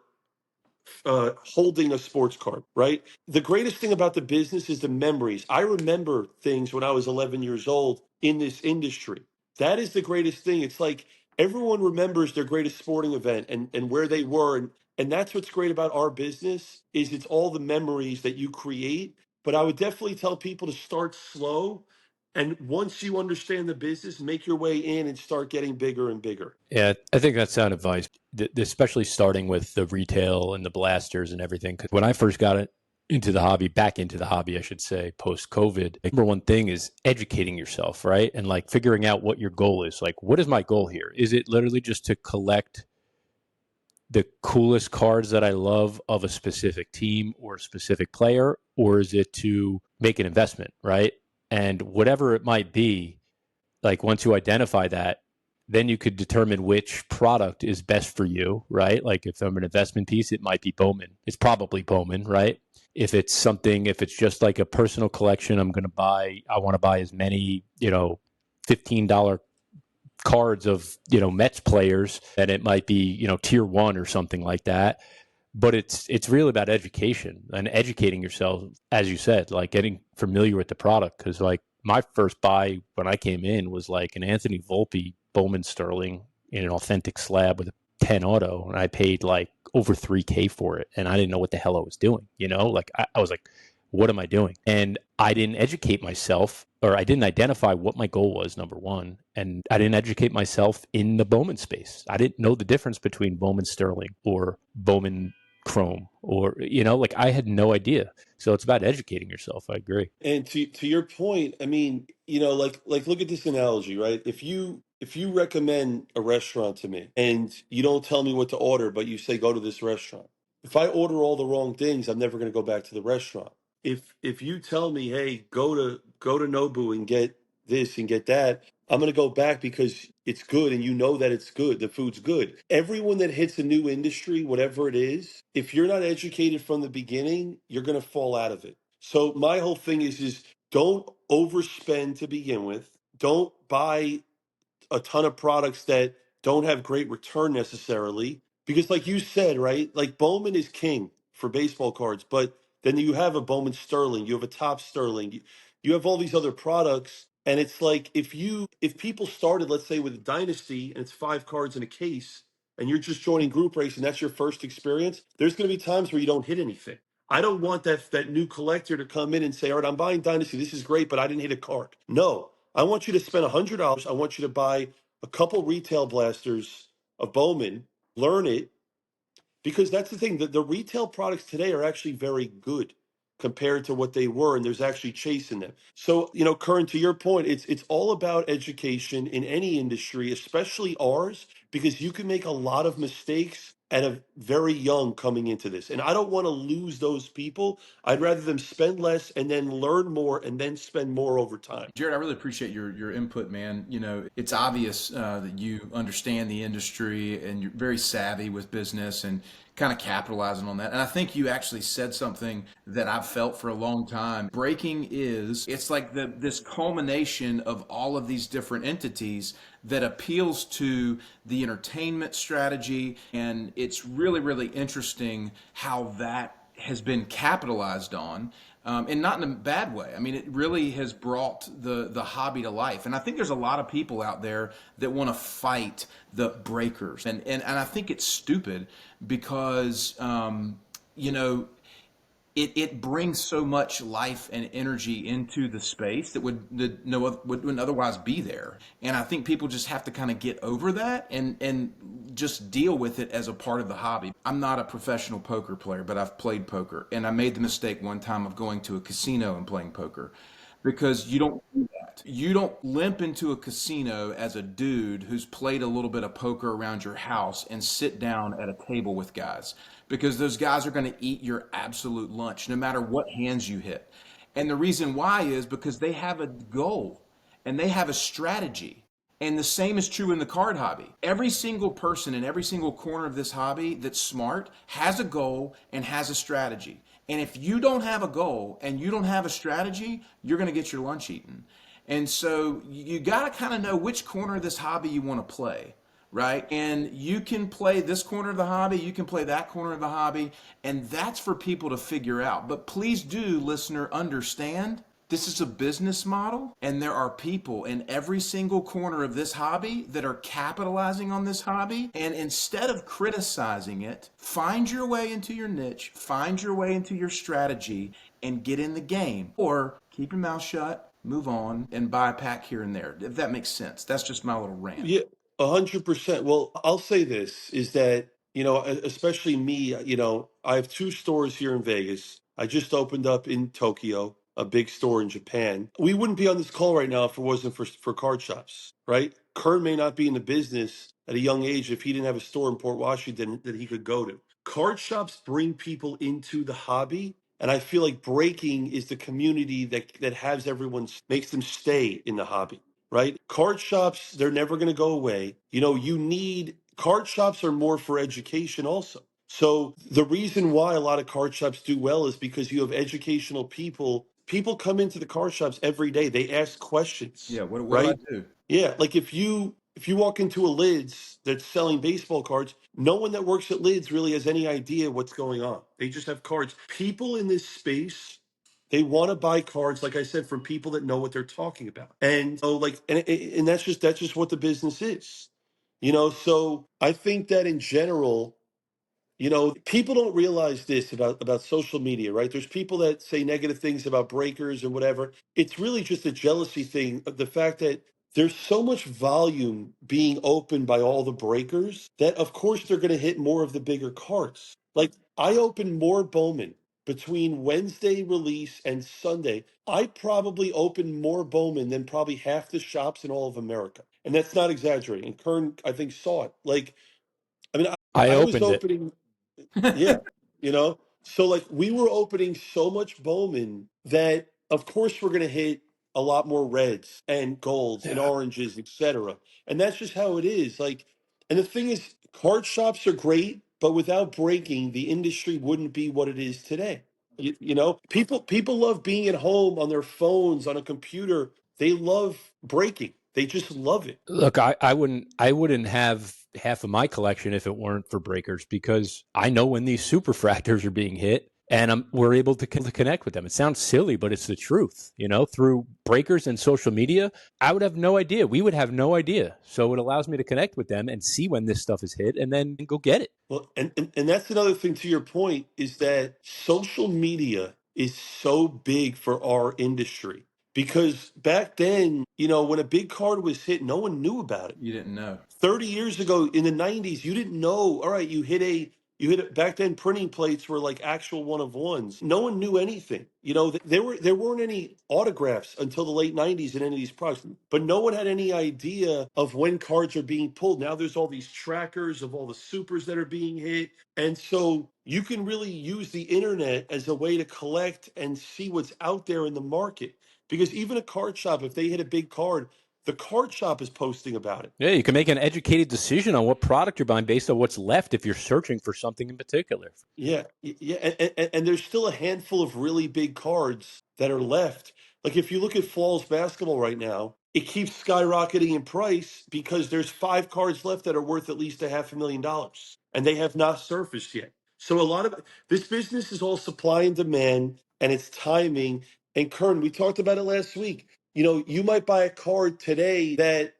holding a sports card, right? The greatest thing about the business is the memories. I remember things when I was 11 years old in this industry. That is the greatest thing. It's like everyone remembers their greatest sporting event and where they were. And that's what's great about our business is it's all the memories that you create. But I would definitely tell people to start slow. And once you understand the business, make your way in and start getting bigger and bigger. Yeah, I think that's sound advice, especially starting with the retail and the blasters and everything. Because when I first got it into the hobby, back into the hobby, I should say, post COVID, the number one thing is educating yourself, right? And like figuring out what your goal is. Like, what is my goal here? Is it literally just to collect the coolest cards that I love of a specific team or a specific player? Or is it to make an investment, right? And whatever it might be, like once you identify that, then you could determine which product is best for you, right? Like if I'm an investment piece, it might be Bowman. It's probably Bowman, right? If it's something, if it's just like a personal collection, I want to buy as many, $15 cards of, Mets players, and it might be, tier one or something like that. But it's really about education and educating yourself, as you said, like getting familiar with the product. Because like my first buy when I came in was like an Anthony Volpe Bowman Sterling in an authentic slab with a 10 auto, and I paid like over $3K for it, and I didn't know what the hell I was doing. Like I was like, what am I doing? And I didn't educate myself, or I didn't identify what my goal was, number one, and I didn't educate myself in the Bowman space. I didn't know the difference between Bowman Sterling or Bowman Chrome, or like I had no idea. So it's about educating yourself. I agree. And to your point, I mean, like look at this analogy, right? If you recommend a restaurant to me and you don't tell me what to order, but you say go to this restaurant. If I order all the wrong things, I'm never going to go back to the restaurant. If you tell me, hey, go to Nobu and get this and get that, I'm going to go back because it's good and you know that it's good. The food's good. Everyone that hits a new industry, whatever it is, if you're not educated from the beginning, you're going to fall out of it. So my whole thing is don't overspend to begin with. Don't buy a ton of products that don't have great return necessarily. Because, like you said, right, like Bowman is king for baseball cards, but then you have a Bowman Sterling, you have a Top Sterling, you have all these other products. And it's like if people started, let's say, with a Dynasty and it's 5 cards in a case, and you're just joining group race and that's your first experience, there's going to be times where you don't hit anything. I don't want that new collector to come in and say, all right, I'm buying Dynasty. This is great, but I didn't hit a card. No, I want you to spend $100. I want you to buy a couple retail blasters of Bowman, learn it, because that's the thing. The retail products today are actually very good compared to what they were, and there's actually chasing them. So, Curran, to your point, it's all about education in any industry, especially ours, because you can make a lot of mistakes at a very young coming into this. And I don't want to lose those people. I'd rather them spend less and then learn more and then spend more over time. Jared, I really appreciate your input, man. It's obvious that you understand the industry and you're very savvy with business and kind of capitalizing on that. And I think you actually said something that I've felt for a long time. Breaking it's like this culmination of all of these different entities that appeals to the entertainment strategy. And it's really, really interesting how that has been capitalized on, and not in a bad way. I mean, it really has brought the hobby to life. And I think there's a lot of people out there that want to fight the breakers, and I think it's stupid because it brings so much life and energy into the space that wouldn't otherwise be there. And I think people just have to kind of get over that and just deal with it as a part of the hobby. I'm not a professional poker player, but I've played poker, and I made the mistake one time of going to a casino and playing poker, because you don't do that. You don't limp into a casino as a dude who's played a little bit of poker around your house and sit down at a table with guys, because those guys are going to eat your absolute lunch no matter what hands you hit. And the reason why is because they have a goal and they have a strategy. And the same is true in the card hobby. Every single person in every single corner of this hobby that's smart has a goal and has a strategy. And if you don't have a goal and you don't have a strategy, you're going to get your lunch eaten. And so you got to kind of know which corner of this hobby you want to play, right? And you can play this corner of the hobby, you can play that corner of the hobby, and that's for people to figure out. But please do, listener, understand This is a business model, and there are people in every single corner of this hobby that are capitalizing on this hobby. And instead of criticizing it, find your way into your niche, find your way into your strategy, and get in the game. Or keep your mouth shut, move on, and buy a pack here and there, if that makes sense. That's just my little rant. Yeah, 100%. Well, I'll say this is that, especially me, I have two stores here in Vegas. I just opened up in Tokyo, a big store in Japan. We wouldn't be on this call right now if it wasn't for card shops, right? Kern may not be in the business at a young age if he didn't have a store in Port Washington that he could go to. Card shops bring people into the hobby. And I feel like breaking is the community that has everyone, makes them stay in the hobby, right? Card shops, they're never going to go away. Card shops are more for education also. So the reason why a lot of card shops do well is because you have educational people. People come into the card shops every day. They ask questions, Yeah, what do I right? do? Yeah, like if you walk into a Lids that's selling baseball cards, no one that works at Lids really has any idea what's going on. They just have cards. People in this space, they want to buy cards, like I said, from people that know what they're talking about. And so, and that's just what the business is. So I think that in general, people don't realize this about social media, right? There's people that say negative things about breakers and whatever. It's really just a jealousy thing of the fact that there's so much volume being opened by all the breakers that, of course, they're going to hit more of the bigger cards. Like, I opened more Bowman between Wednesday release and Sunday. I probably opened more Bowman than probably half the shops in all of America. And that's not exaggerating. And Kern, I think, saw it. Like, I mean, I I was opened it. opening. Yeah, so like we were opening so much Bowman that of course we're going to hit a lot more reds and golds and Yeah. oranges, etc. And that's just how it is. Like, and the thing is, card shops are great, but without breaking, the industry wouldn't be what it is today. People love being at home on their phones, on a computer. They love breaking. They just love it. Look, I wouldn't have half of my collection if it weren't for breakers because I know when these superfractors are being hit and we're able to connect with them. It sounds silly, but it's the truth. Through breakers and social media, I would have no idea. We would have no idea. So it allows me to connect with them and see when this stuff is hit and then go get it. Well, and that's another thing to your point is that social media is so big for our industry because back then, when a big card was hit, no one knew about it. You didn't know. 30 years ago in the 90s, you didn't know, all right, back then printing plates were like actual one of ones. No one knew anything. There weren't any autographs until the late 90s in any of these products. But no one had any idea of when cards are being pulled. Now there's all these trackers of all the supers that are being hit. And so you can really use the internet as a way to collect and see what's out there in the market. Because even a card shop, if they hit a big card, the card shop is posting about it. Yeah, you can make an educated decision on what product you're buying based on what's left if you're searching for something in particular. Yeah, yeah, and there's still a handful of really big cards that are left. Like if you look at Falls basketball right now, it keeps skyrocketing in price because there's 5 cards left that are worth at least $500,000, and they have not surfaced yet. So a lot of this business is all supply and demand, and it's timing. And Kern, we talked about it last week. You might buy a card today that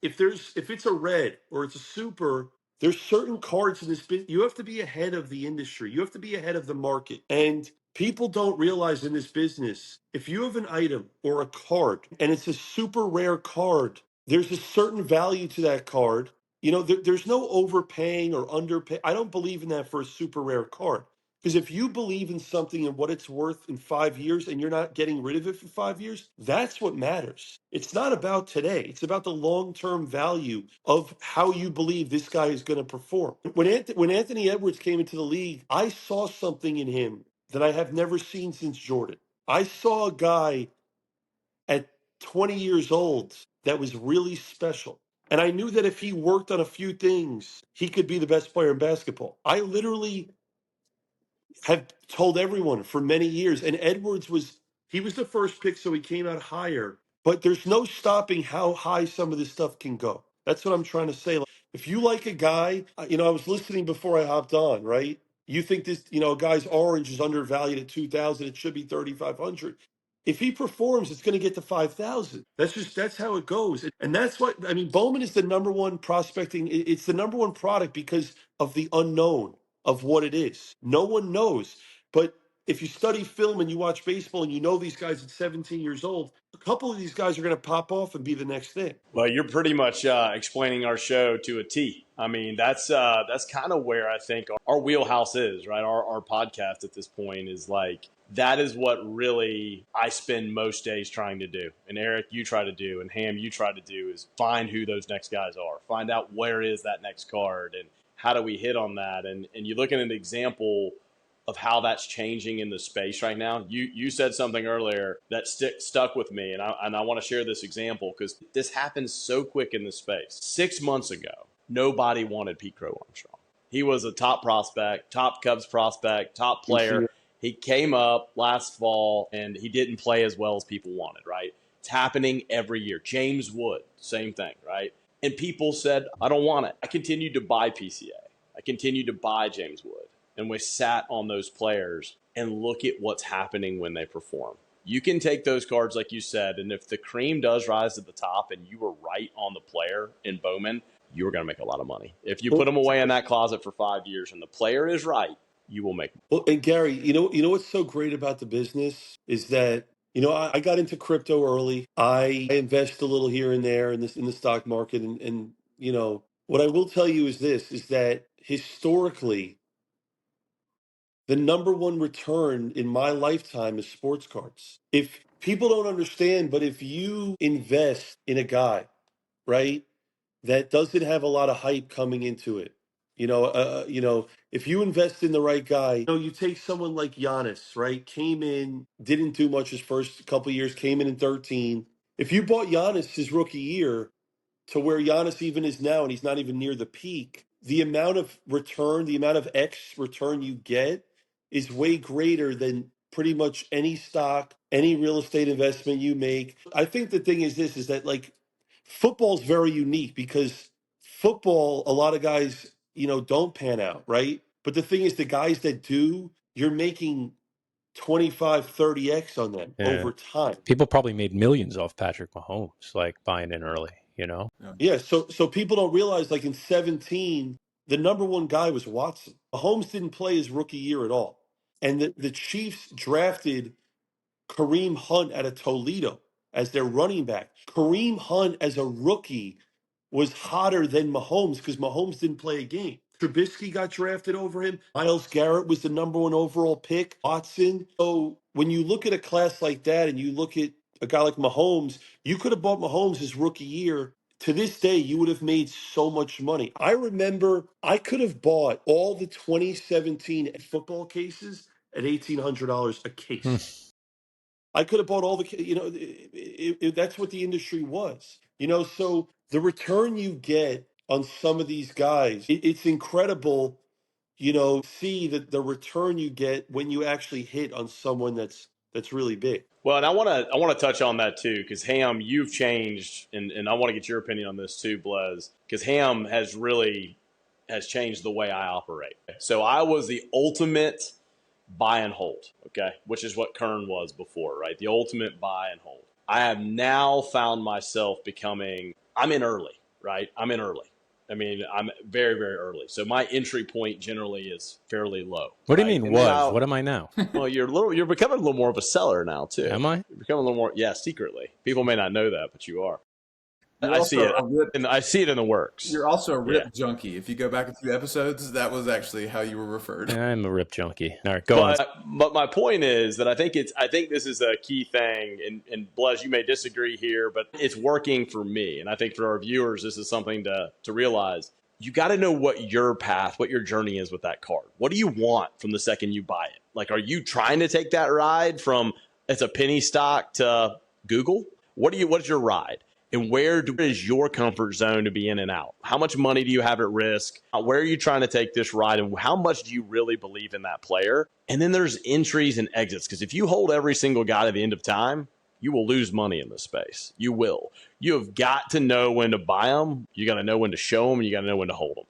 if it's a red or it's a super, there's certain cards in this business. You have to be ahead of the industry. You have to be ahead of the market. And people don't realize in this business, if you have an item or a card and it's a super rare card, there's a certain value to that card. There's no overpaying or underpay. I don't believe in that for a super rare card. Because if you believe in something and what it's worth in 5 years and you're not getting rid of it for 5 years, that's what matters. It's not about today. It's about the long-term value of how you believe this guy is going to perform. When Anthony Edwards came into the league, I saw something in him that I have never seen since Jordan. I saw a guy at 20 years old that was really special. And I knew that if he worked on a few things, he could be the best player in basketball. I literally have told everyone for many years. And Edwards he was the first pick, so he came out higher. But there's no stopping how high some of this stuff can go. That's what I'm trying to say. Like, if you like a guy, I was listening before I hopped on, right? You think this, a guy's orange is undervalued at 2,000, it should be 3,500. If he performs, it's going to get to 5,000. That's how it goes. And that's what, I mean, Bowman is the number one prospecting. It's the number one product because of the unknown of what it is. No one knows. But if you study film and you watch baseball and you know these guys at 17 years old, a couple of these guys are going to pop off and be the next thing. Well, you're pretty much explaining our show to a T. I mean, that's kind of where I think our wheelhouse is, right? Our podcast at this point is like, that is what really I spend most days trying to do. And Eric, you try to do, and Ham, you try to do, is find who those next guys are. Find out where is that next card and how do we hit on that. And you look at an example of how that's changing in the space right now. You said something earlier that stuck with me, and I want to share this example because this happens so quick in the space. 6 months ago, nobody wanted Pete Crow Armstrong. He was a top prospect, top Cubs prospect, top player. He came up last fall, and he didn't play as well as people wanted, right? It's happening every year. James Wood, same thing, right? And people said, I don't want it. I continued to buy PCA. I continued to buy James Wood. And we sat on those players and look at what's happening when they perform. You can take those cards, like you said, and if the cream does rise to the top and you were right on the player in Bowman, you were going to make a lot of money. If you put them away in that closet for 5 years and the player is right, you will make money. Well, and Gary, you know what's so great about the business is that, I got into crypto early. I invest a little here and there in the stock market. And what I will tell you is that historically, the number one return in my lifetime is sports cards. If people don't understand, but if you invest in a guy, right, that doesn't have a lot of hype coming into it, if you invest in the right guy, you take someone like Giannis, right, came in, didn't do much his first couple of years, came in 13. If you bought Giannis his rookie year to where Giannis even is now, and he's not even near the peak, the amount of return, the amount of X return you get is way greater than pretty much any stock, any real estate investment you make. I think the thing is is that like football's very unique because football, a lot of guys, don't pan out, right? But the thing is the guys that do, you're making 25, 30X on them over time. People probably made millions off Patrick Mahomes, like buying in early, Yeah, so people don't realize like in 17, the number one guy was Watson. Mahomes didn't play his rookie year at all. And the Chiefs drafted Kareem Hunt out of Toledo as their running back. Kareem Hunt as a rookie was hotter than Mahomes because Mahomes didn't play a game. Trubisky got drafted over him. Myles Garrett was the number one overall pick. Watson. So when you look at a class like that and you look at a guy like Mahomes, you could have bought Mahomes his rookie year. To this day, you would have made so much money. I remember I could have bought all the 2017 football cases at $1,800 a case. I could have bought all the, that's what the industry was, so the return you get on some of these guys, it's incredible, see that the return you get when you actually hit on someone that's really big. Well, and I want to touch on that too, because Ham, you've changed, and I want to get your opinion on this too, Blez, because Ham has changed the way I operate. So I was the ultimate buy and hold, okay, which is what Kern was before, right? The ultimate buy and hold. I have now found myself I'm in early, right? I'm in early. I mean, I'm very, very early. So my entry point generally is fairly low. What do you mean was? What am I now? Well, you're becoming a little more of a seller now too. Am I? You're becoming a little more, yeah, secretly. People may not know that, but you are. You're I see it, and I see it in the works. You're also a rip junkie. If you go back a few episodes, that was actually how you were referred. I'm a rip junkie. All right, go on. But my point is that I think this is a key thing, and Blez, you may disagree here, but it's working for me, and I think for our viewers, this is something to realize. You got to know what your path, what your journey is with that card. What do you want from the second you buy it? Like, are you trying to take that ride from it's a penny stock to Google? What is your ride? And where is your comfort zone to be in and out? How much money do you have at risk? Where are you trying to take this ride? And how much do you really believe in that player? And then there's entries and exits. Because if you hold every single guy to the end of time, you will lose money in this space. You will. You have got to know when to buy them. You got to know when to show them. And you got to know when to hold them.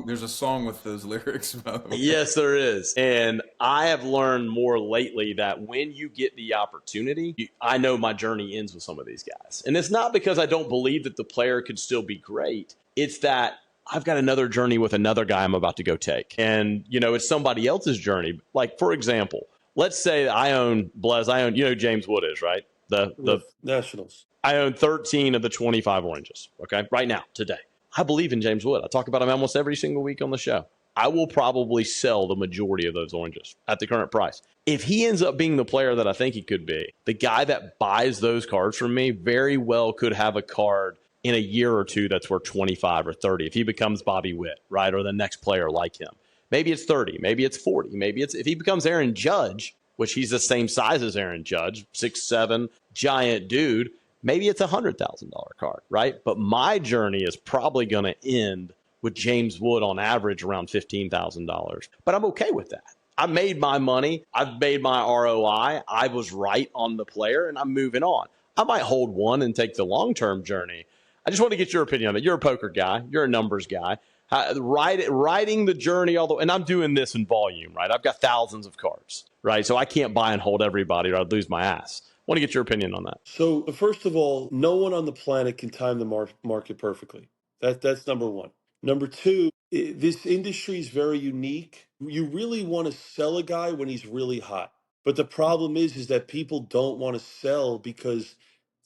There's a song with those lyrics, by the way. Yes, there is. And I have learned more lately that when you get the opportunity, I know my journey ends with some of these guys. And it's not because I don't believe that the player could still be great. It's that I've got another journey with another guy I'm about to go take. And, it's somebody else's journey. Like, for example, let's say I own Blez. James Wood is, right? With Nationals. I own 13 of the 25 oranges, okay, right now, today. I believe in James Wood. I talk about him almost every single week on the show. I will probably sell the majority of those oranges at the current price. If he ends up being the player that I think he could be, the guy that buys those cards from me very well could have a card in a year or two that's worth 25 or 30 if he becomes Bobby Witt, right, or the next player like him. Maybe it's 30, maybe it's 40, maybe it's if he becomes Aaron Judge, which he's the same size as Aaron Judge, 6'7", giant dude, maybe it's a $100,000 card, right? But my journey is probably going to end with James Wood on average around $15,000. But I'm okay with that. I made my money. I've made my ROI. I was right on the player, and I'm moving on. I might hold one and take the long-term journey. I just want to get your opinion on it. You're a poker guy. You're a numbers guy. Riding the journey, and I'm doing this in volume, right? I've got thousands of cards, right? So I can't buy and hold everybody or I'd lose my ass. I want to get your opinion on that. So first of all, no one on the planet can time the market perfectly. That's number one. Number two, this industry is very unique. You really want to sell a guy when he's really hot. But the problem is that people don't want to sell because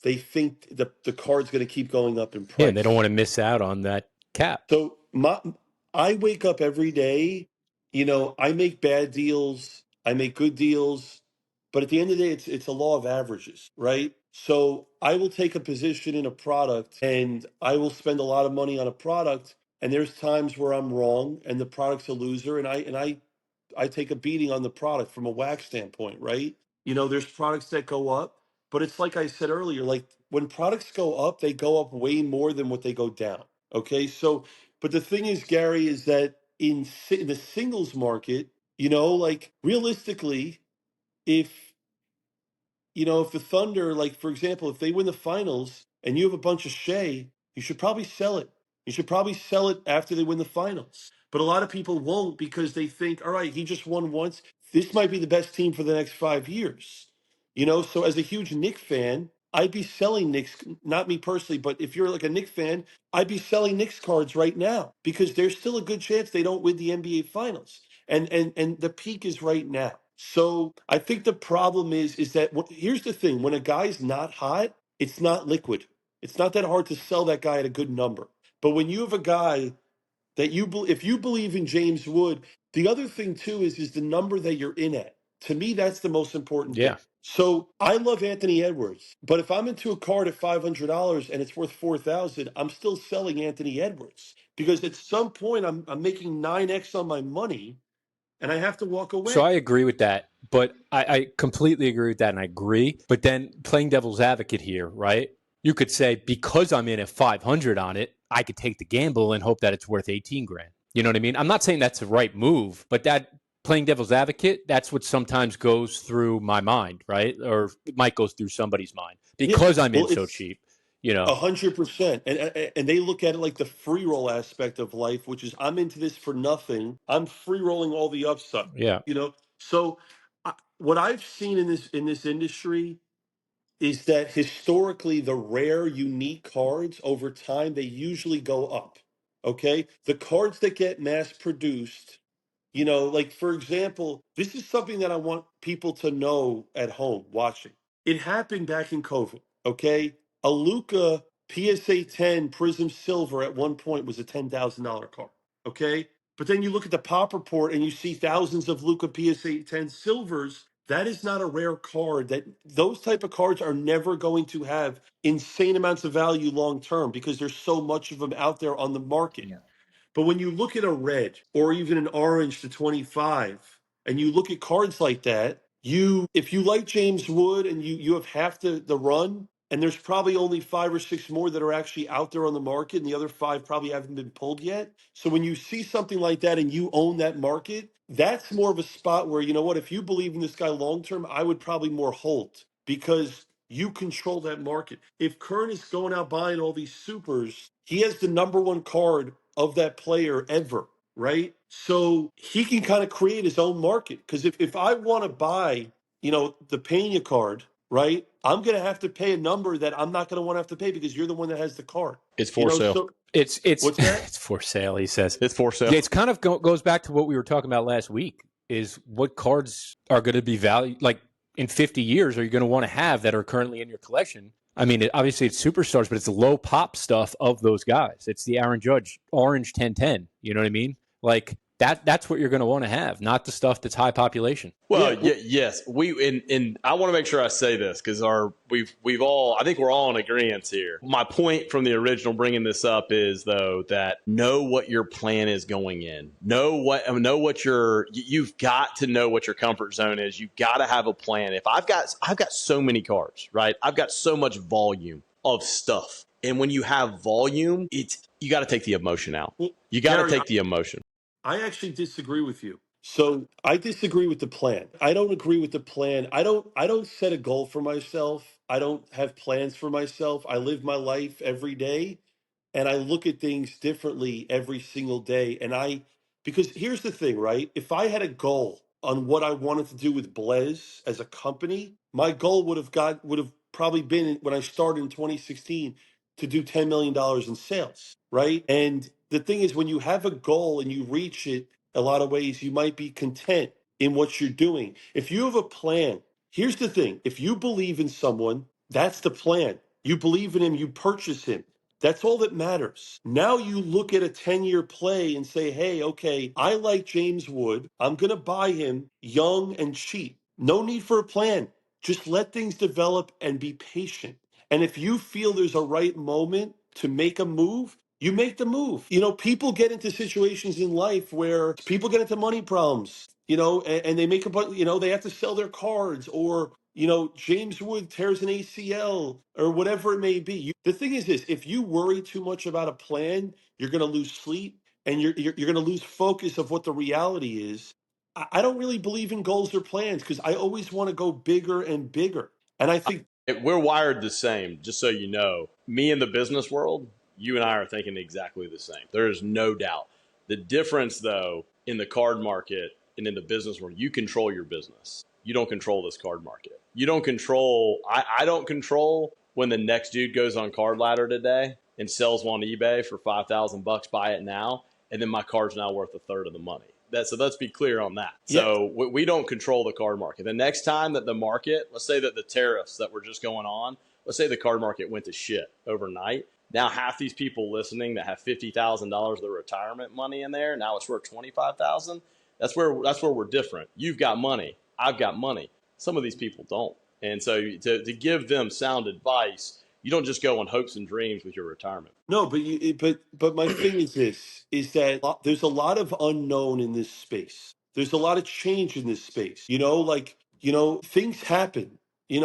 they think the card's going to keep going up in price. Yeah, and they don't want to miss out on that cap. So I wake up every day, I make bad deals, I make good deals, but at the end of the day, it's a law of averages, right? So I will take a position in a product and I will spend a lot of money on a product, and there's times where I'm wrong and the product's a loser, and I take a beating on the product from a whack standpoint, right? There's products that go up, but it's like I said earlier, like when products go up, they go up way more than what they go down. Okay, so but the thing is, Gary, is that in the singles market, like realistically, if if the Thunder, like for example, if they win the finals and you have a bunch of Shea, you should probably sell it. You should probably sell it after they win the finals. But a lot of people won't because they think, all right, he just won once. This might be the best team for the next 5 years. So as a huge Knicks fan, I'd be selling Knicks, not me personally, but if you're like a Knicks fan, I'd be selling Knicks cards right now because there's still a good chance they don't win the NBA finals. And the peak is right now. So I think the problem is that here's the thing: when a guy's not hot, it's not liquid. It's not that hard to sell that guy at a good number. But when you have a guy that if you believe in James Wood, the other thing too is the number that you're in at. To me, that's the most important thing. So I love Anthony Edwards, but if I'm into a card at $500 and it's worth $4,000, I'm still selling Anthony Edwards because at some point I'm making 9x on my money. And I have to walk away. So I agree with that, but I completely agree with that, and I agree. But then playing devil's advocate here, right? You could say because I'm in at 500 on it, I could take the gamble and hope that it's worth 18 grand. You know what I mean? I'm not saying that's the right move, but that playing devil's advocate, that's what sometimes goes through my mind, right? Or it might go through somebody's mind because I'm in so cheap. 100%. And they look at it like the free roll aspect of life, which is I'm into this for nothing. I'm free rolling all the upside. Yeah. So what I've seen in this industry is that historically the rare unique cards over time, they usually go up. Okay. The cards that get mass produced, like for example, this is something that I want people to know at home watching. It happened back in COVID. Okay. A Luka PSA 10 Prism Silver at one point was a $10,000 card. Okay. But then you look at the pop report and you see thousands of Luka PSA 10 Silvers. That is not a rare card. Those type of cards are never going to have insane amounts of value long term because there's so much of them out there on the market. Yeah. But when you look at a red or even an orange to 25, and you look at cards like that, if you like James Wood and you have half the run, and there's probably only 5 or 6 more that are actually out there on the market, and the other 5 probably haven't been pulled yet. So when you see something like that and you own that market, that's more of a spot where, you know what, if you believe in this guy long term, I would probably more hold because you control that market. If Kern is going out buying all these supers, he has the number one card of that player ever, right? So he can kind of create his own market. Because if I want to buy, the Pena card, right, I'm going to have to pay a number that I'm not going to want to have to pay because you're the one that has the card. It's for sale. So It's what's that? it's for sale. He says It's for sale. yeah, it's kind of goes back to what we were talking about last week. Is what cards are going to be valued like in 50 years? Are you going to want to have that are currently in your collection? I mean, obviously it's superstars, but it's the low pop stuff of those guys. It's the Aaron Judge orange 1010. You know what I mean? Like that's what you're going to want to have, not the stuff that's high population. Well, yes, and I want to make sure I say this because we've all, I think we're all in agreement here. My point from the original bringing this up is though that know what your plan is going in. You've got to know what your comfort zone is. You've got to have a plan. If I've got so many cards, right? I've got so much volume of stuff, and when you have volume, you got to take the emotion out. You got to take the emotion. I actually disagree with you. So I disagree with the plan. I don't agree with the plan. I don't set a goal for myself. I don't have plans for myself. I live my life every day and I look at things differently every single day. Because here's the thing, right? If I had a goal on what I wanted to do with Blez as a company, my goal would have probably been when I started in 2016 to do $10 million in sales, right? And the thing is, when you have a goal and you reach it, a lot of ways you might be content in what you're doing. If you have a plan, here's the thing: if you believe in someone, that's the plan. You believe in him, you purchase him. That's all that matters. Now you look at a 10-year play and say, hey, okay, I like James Wood. I'm going to buy him young and cheap. No need for a plan. Just let things develop and be patient. And if you feel there's a right moment to make a move, you make the move. People get into situations in life where people get into money problems, and they make a bunch, they have to sell their cards or, James Wood tears an ACL or whatever it may be. The thing is this: if you worry too much about a plan, you're going to lose sleep and you're going to lose focus of what the reality is. I don't really believe in goals or plans because I always want to go bigger and bigger. And I think We're wired the same, just so you know. Me in the business world, you and I are thinking exactly the same. There is no doubt. The difference, though, in the card market and in the business world, you control your business. You don't control this card market. You don't control, I don't control when the next dude goes on Card Ladder today and sells one on eBay for $5,000, buy it now, and then my card's now worth a third of the money. So let's be clear on that. Yeah. So we don't control the card market. The next time that the market, let's say that the tariffs that were just going on, let's say the card market went to shit overnight. Now half these people listening that have $50,000 of their retirement money in there, now it's worth $25,000. That's where we're different. You've got money. I've got money. Some of these people don't. And so to give them sound advice, you don't just go on hopes and dreams with your retirement. no, but my thing is this: is that there's a lot of unknown in this space. There's a lot of change in this space. Things happen. I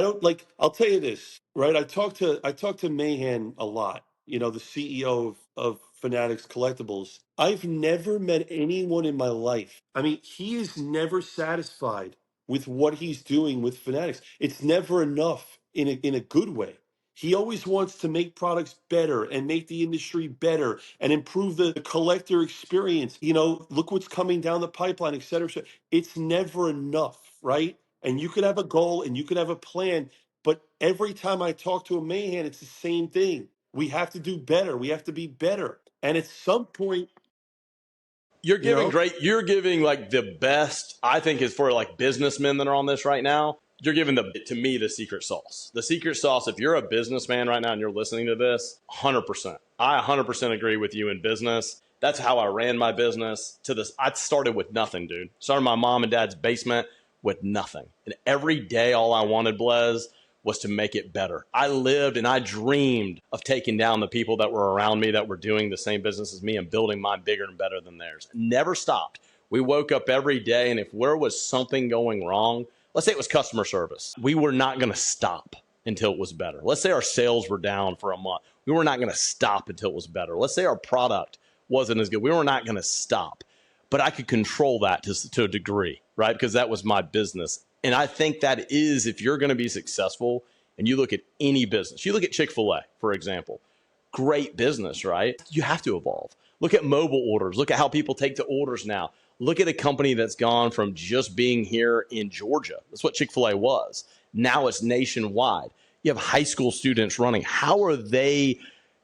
don't like. I'll tell you this, right? I talk to Mahan a lot. The CEO of Fanatics Collectibles. I've never met anyone in my life. I mean, he is never satisfied with what he's doing with Fanatics. It's never enough in a good way. He always wants to make products better and make the industry better and improve the collector experience. Look what's coming down the pipeline, et cetera, et cetera. It's never enough, right? And you could have a goal and you could have a plan, but every time I talk to a Mahan, it's the same thing. We have to do better. We have to be better. And at some point, You're giving like the best, I think, is for like businessmen that are on this right now. You're giving to me the secret sauce. The secret sauce, if you're a businessman right now and you're listening to this, 100%. I 100% agree with you in business. That's how I ran my business to this. I started with nothing, dude. Started my mom and dad's basement with nothing. And every day, all I wanted, Blez, was to make it better. I lived and I dreamed of taking down the people that were around me that were doing the same business as me and building mine bigger and better than theirs. Never stopped. We woke up every day, and if there was something going wrong, let's say it was customer service, we were not going to stop until it was better. Let's say our sales were down for a month. We were not going to stop until it was better. Let's say our product wasn't as good. We were not going to stop. But I could control that to a degree, right? Because that was my business. And I think that is, if you're going to be successful, and you look at any business, you look at Chick-fil-A, for example, great business, right? You have to evolve. Look at mobile orders. Look at how people take to orders now. Look at a company that's gone from just being here in Georgia. That's what Chick-fil-A was. Now it's nationwide. You have high school students running. How are they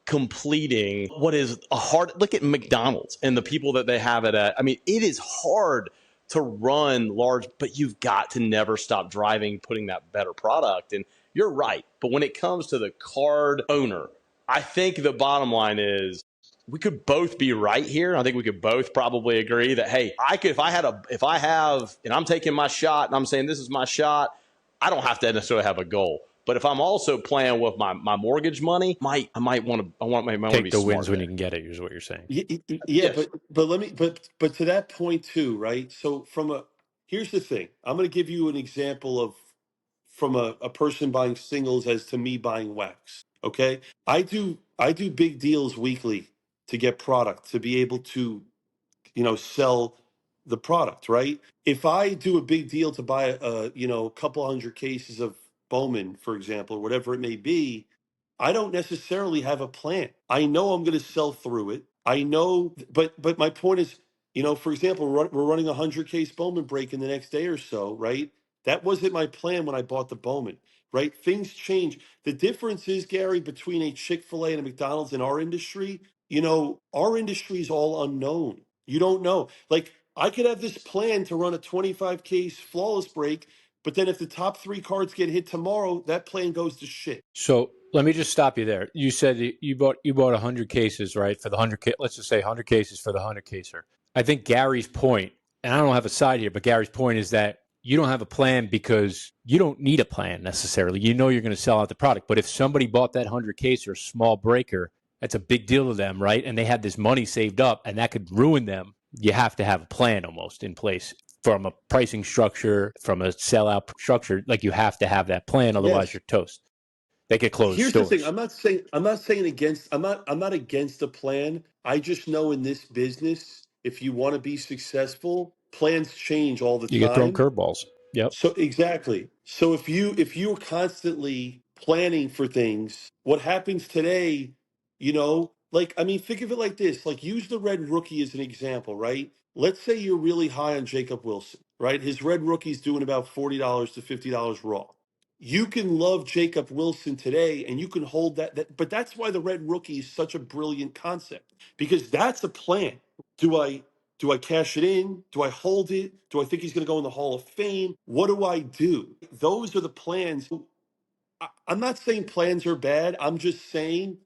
completing what is a hard look at McDonald's and the people that they have it at? I mean, it is hard to run large, but you've got to never stop driving, putting that better product. And you're right. But when it comes to the card owner, I think the bottom line is we could both be right here. I think we could both probably agree that, hey, if I have, and I'm taking my shot and I'm saying this is my shot, I don't have to necessarily have a goal. But if I'm also playing with my mortgage money, I might want to Take be the smart wins when there. you can get it, is what you're saying. Yeah, Yes. but to that point too, right? So here's the thing. I'm going to give you an example of from a person buying singles as to me buying wax. Okay, I do big deals weekly to get product to be able to sell the product, right? If I do a big deal to buy a couple hundred cases of Bowman, for example, or whatever it may be, I don't necessarily have a plan. I know I'm going to sell through it. I know, but my point is, for example, we're running a 100 case Bowman break in the next day or so, right? That wasn't my plan when I bought the Bowman, right? Things change. The difference is, Gary, between a Chick-fil-A and a McDonald's in our industry, our industry is all unknown. You don't know. Like, I could have this plan to run a 25 case flawless break, but then if the top 3 cards get hit tomorrow, that plan goes to shit. So let me just stop you there. You said that you bought 100 cases, right? For the 100, let's just say 100 cases for the 100 caser. I think Gary's point, and I don't have a side here, but Gary's point is that you don't have a plan because you don't need a plan necessarily. You know you're going to sell out the product. But if somebody bought that 100 caser, small breaker, that's a big deal to them, right? And they had this money saved up, and that could ruin them. You have to have a plan almost in place from a pricing structure, from a sellout structure. Like, you have to have that plan, otherwise Yes. you're toast. They could close Here's stores. the thing. I'm not against a plan. I just know in this business, if you want to be successful, plans change all the You get thrown time. curveballs. Yep. So exactly. So if you're constantly planning for things, what happens today, like, I mean, think of it like this. Like, use the red rookie as an example, right? Let's say you're really high on Jacob Wilson, right? His red rookie's doing about $40 to $50 raw. You can love Jacob Wilson today and you can hold but that's why the red rookie is such a brilliant concept, because that's a plan. Do I cash it in? Do I hold it? Do I think he's going to go in the Hall of Fame? What do I do? Those are the plans. I'm not saying plans are bad. I'm just saying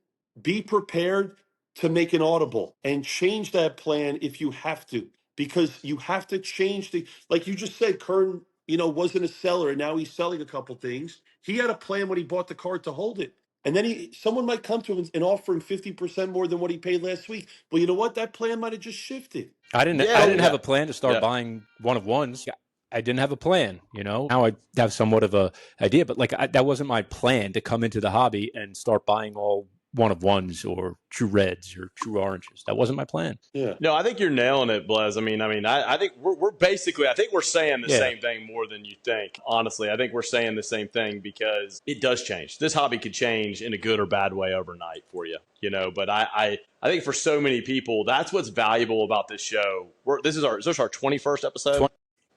be prepared to make an audible and change that plan if you have to, because you have to change like you just said, Kern, wasn't a seller and now he's selling a couple things. He had a plan when he bought the card to hold it. And then someone might come to him and offer him 50% more than what he paid last week. Well, you know what? That plan might have just shifted. I didn't have a plan to start buying one of ones. I didn't have a plan, Now I have somewhat of a idea, but that wasn't my plan to come into the hobby and start buying all one of ones or true reds or true oranges. That wasn't my plan. Yeah. No, I think you're nailing it, Blez. I think we're basically, I think we're saying the same thing more than you think. Honestly, I think we're saying the same thing because it does change. This hobby could change in a good or bad way overnight for you, But I think for so many people, that's what's valuable about this show. This is our 21st episode,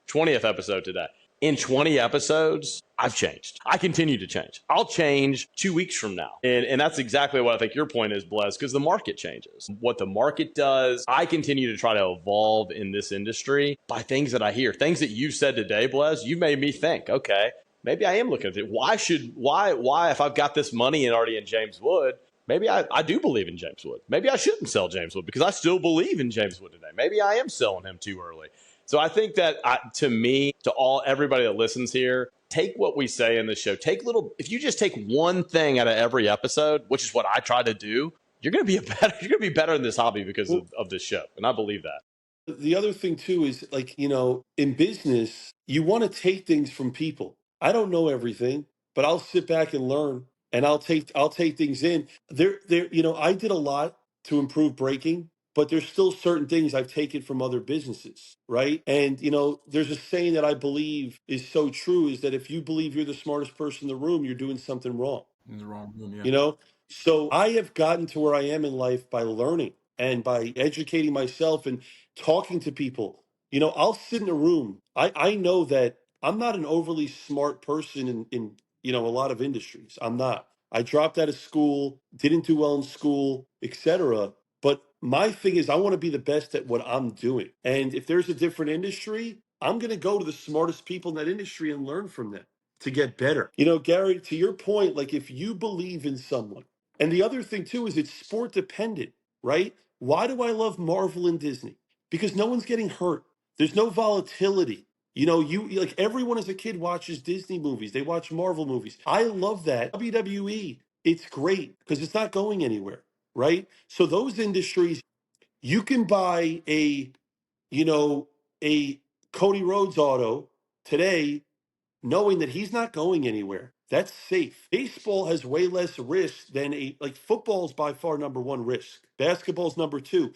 20th episode today. In 20 episodes, I've changed. I continue to change. I'll change 2 weeks from now. And that's exactly what I think your point is, Blez, because the market changes. What the market does, I continue to try to evolve in this industry by things that I hear. Things that you said today, Blez, you made me think, okay, maybe I am looking at it. Why if I've got this money and already in James Wood, maybe I do believe in James Wood. Maybe I shouldn't sell James Wood because I still believe in James Wood today. Maybe I am selling him too early. So I think that everybody that listens here, take what we say in the show. If you just take one thing out of every episode, which is what I try to do, you're going to be better in this hobby because of this show. And I believe that. The other thing too is, like, in business, you want to take things from people. I don't know everything, but I'll sit back and learn, and I'll take things in. I did a lot to improve breaking, but there's still certain things I've taken from other businesses, right? And there's a saying that I believe is so true, is that if you believe you're the smartest person in the room, you're doing something wrong. In the wrong room, yeah. So I have gotten to where I am in life by learning and by educating myself and talking to people. I'll sit in a room. I know that I'm not an overly smart person in a lot of industries. I'm not. I dropped out of school, didn't do well in school, etc. But my thing is I want to be the best at what I'm doing. And if there's a different industry, I'm going to go to the smartest people in that industry and learn from them to get better. Gary, to your point, like if you believe in someone, and the other thing too is it's sport dependent, right? Why do I love Marvel and Disney? Because no one's getting hurt. There's no volatility. You like everyone as a kid watches Disney movies. They watch Marvel movies. I love that. WWE, it's great because it's not going anywhere, right? So those industries, you can buy you know, a Cody Rhodes auto today knowing that he's not going anywhere. That's safe. Baseball has way less risk than like football's by far number one risk. Basketball's number two,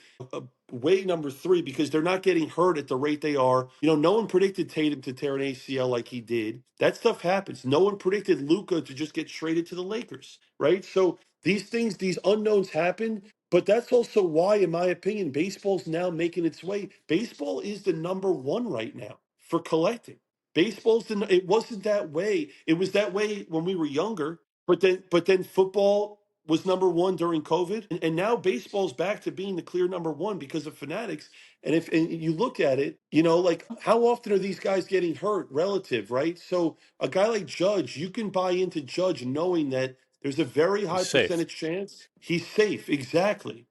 way number three because they're not getting hurt at the rate they are. No one predicted Tatum to tear an ACL like he did. That stuff happens. No one predicted Luka to just get traded to the Lakers, right? So these things, these unknowns happen. But that's also why, in my opinion, baseball's now making its way. Baseball is the number one right now for collecting. It wasn't that way. It was that way when we were younger, but then football was number one during COVID, and now baseball's back to being the clear number one because of Fanatics. And you look at it, like how often are these guys getting hurt relative, right? So a guy like Judge, you can buy into Judge knowing that there's a very high He's safe. percentage chance he's safe. Exactly.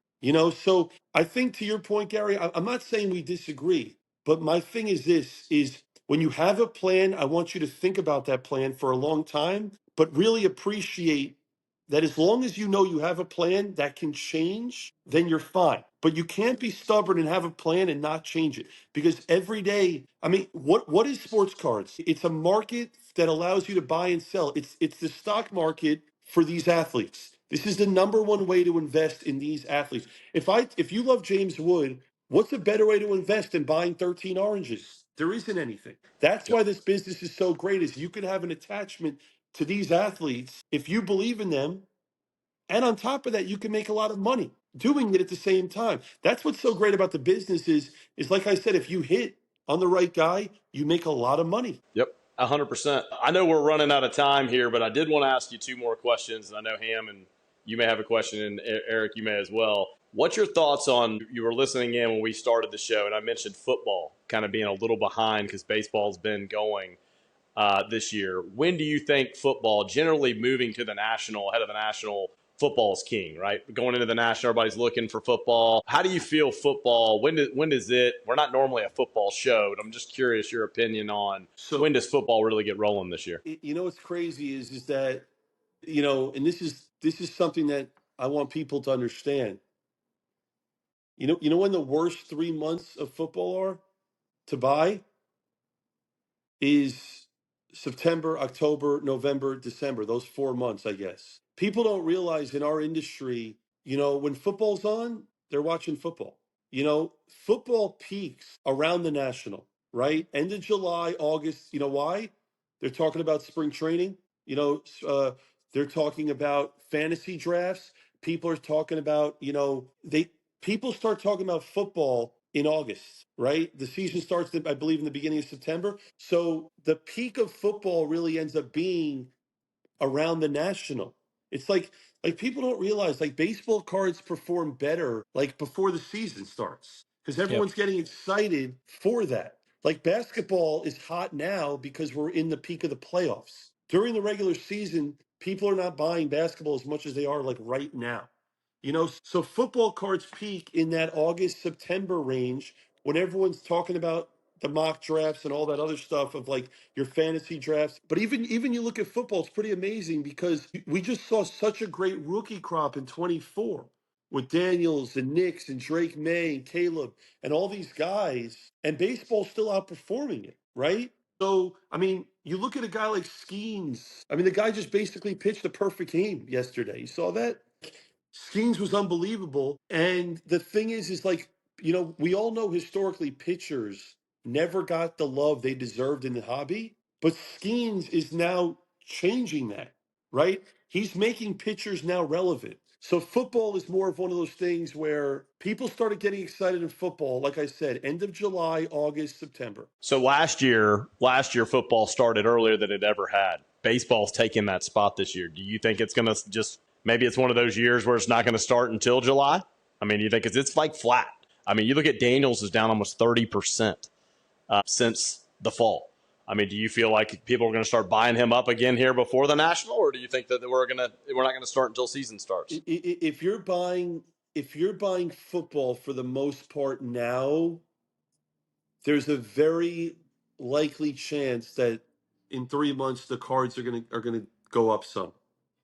So I think to your point, Gary, I'm not saying we disagree, but my thing is this is when you have a plan, I want you to think about that plan for a long time, but really appreciate that as long as you know you have a plan that can change, then you're fine. But you can't be stubborn and have a plan and not change it because every day, I mean, what is sports cards? It's a market that allows you to buy and sell. It's the stock market for these athletes. This is the number one way to invest in these athletes. If you love James Wood, what's a better way to invest than buying 13 oranges? There isn't anything. That's Yep. why this business is so great is you can have an attachment to these athletes if you believe in them. And on top of that, you can make a lot of money doing it at the same time. That's what's so great about the business is like I said, if you hit on the right guy, you make a lot of money. Yep, 100%. I know we're running out of time here, but I did want to ask you two more questions. And I know Ham and you may have a question, and Eric, you may as well. What's your thoughts on you were listening in when we started the show, and I mentioned football kind of being a little behind because baseball's been going this year. When do you think football, generally moving to the national, ahead of the national, football is king, right? Going into the national, everybody's looking for football. How do you feel football? When does it? We're not normally a football show, but I'm just curious your opinion on So when does football really get rolling this year? what's crazy is that and this is something that I want people to understand. You know when the worst 3 months of football are to buy is September, October, November, December, those 4 months, I guess. People don't realize in our industry, when football's on, they're watching football. Football peaks around the national, right? End of July, August. You know why? They're talking about spring training. They're talking about fantasy drafts. People are talking about, people start talking about football in August, right? The season starts, I believe, in the beginning of September. So the peak of football really ends up being around the national. It's like people don't realize like baseball cards perform better like before the season starts because Yep. everyone's getting excited for that. Like basketball is hot now because we're in the peak of the playoffs. During the regular season, people are not buying basketball as much as they are like right now. So football cards peak in that August, September range when everyone's talking about the mock drafts and all that other stuff of like your fantasy drafts. But even you look at football, it's pretty amazing because we just saw such a great rookie crop in 24 with Daniels and Nix and Drake May and Caleb and all these guys, and baseball's still outperforming it, right? So, I mean, you look at a guy like Skeens. I mean, the guy just basically pitched a perfect game yesterday. You saw that? Skeens was unbelievable. And the thing is like, we all know historically pitchers never got the love they deserved in the hobby, but Skeens is now changing that, right? He's making pitchers now relevant. So football is more of one of those things where people started getting excited in football, like I said, end of July, August, September. So last year football started earlier than it ever had. Baseball's taking that spot this year. Do you think it's going to just maybe it's one of those years where it's not going to start until July? I mean, you think it's like flat. I mean, you look at Daniels is down almost 30% since the fall. I mean, do you feel like people are going to start buying him up again here before the National, or do you think that we're not going to start until season starts? If you're buying football for the most part now, there's a very likely chance that in 3 months the Cards are gonna go up some.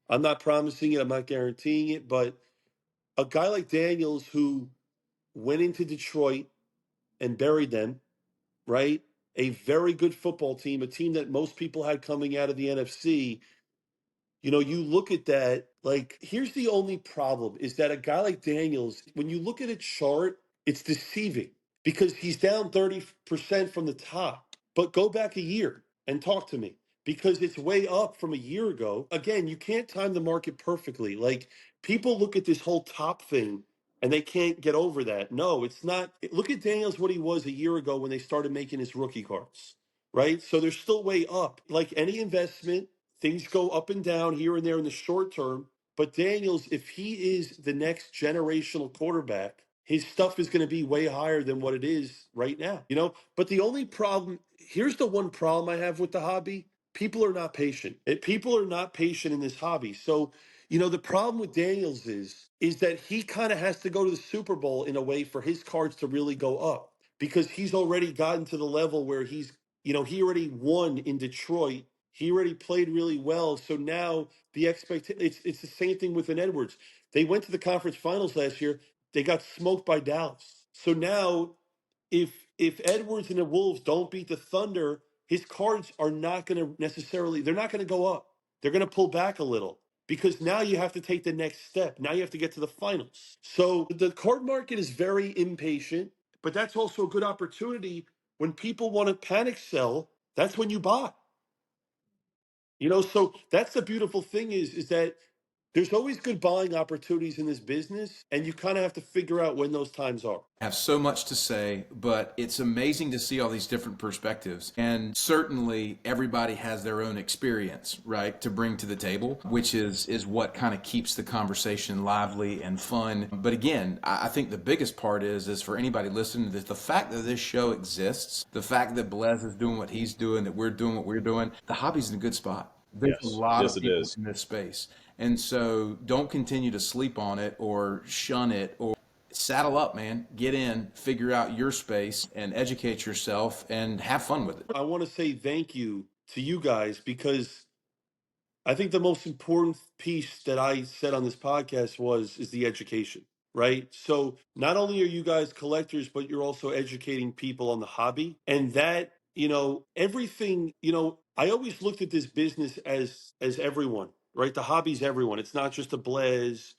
I'm not promising it. I'm not guaranteeing it, but a guy like Daniels who went into Detroit and buried them, right? A very good football team, a team that most people had coming out of the NFC. You look at that, like, here's the only problem is that a guy like Daniels, when you look at a chart, it's deceiving because he's down 30% from the top. But go back a year and talk to me because it's way up from a year ago. Again, you can't time the market perfectly. Like, people look at this whole top thing and they can't get over that. No, it's not. Look at Daniels, what he was a year ago when they started making his rookie cards, right? So they're still way up. Like any investment, things go up and down here and there in the short term. But Daniels, if he is the next generational quarterback, his stuff is going to be way higher than what it is right now. But the only problem, here's the one problem I have with the hobby. People are not patient. People are not patient in this hobby. So, the problem with Daniels is that he kind of has to go to the Super Bowl in a way for his cards to really go up because he's already gotten to the level where he already won in Detroit. He already played really well. So now the expectation, it's the same thing with an Edwards. They went to the conference finals last year. They got smoked by Dallas. So now if Edwards and the Wolves don't beat the Thunder, his cards are not going to necessarily, they're not going to go up. They're going to pull back a little because now you have to take the next step. Now you have to get to the finals. So the card market is very impatient, but that's also a good opportunity when people want to panic sell. That's when you buy. So that's the beautiful thing is that there's always good buying opportunities in this business, and you kind of have to figure out when those times are. I have so much to say, but it's amazing to see all these different perspectives. And certainly everybody has their own experience, right, to bring to the table, which is what kind of keeps the conversation lively and fun. But again, I think the biggest part is for anybody listening to this, the fact that this show exists, the fact that Blez is doing what he's doing, that we're doing what we're doing, the hobby's in a good spot. There's a lot of people in this space. And so don't continue to sleep on it or shun it or saddle up, man. Get in, figure out your space and educate yourself and have fun with it. I want to say thank you to you guys because I think the most important piece that I said on this podcast is the education, right? So not only are you guys collectors, but you're also educating people on the hobby. And that, everything, I always looked at this business as everyone, right? The hobby's everyone. It's not just a Blez,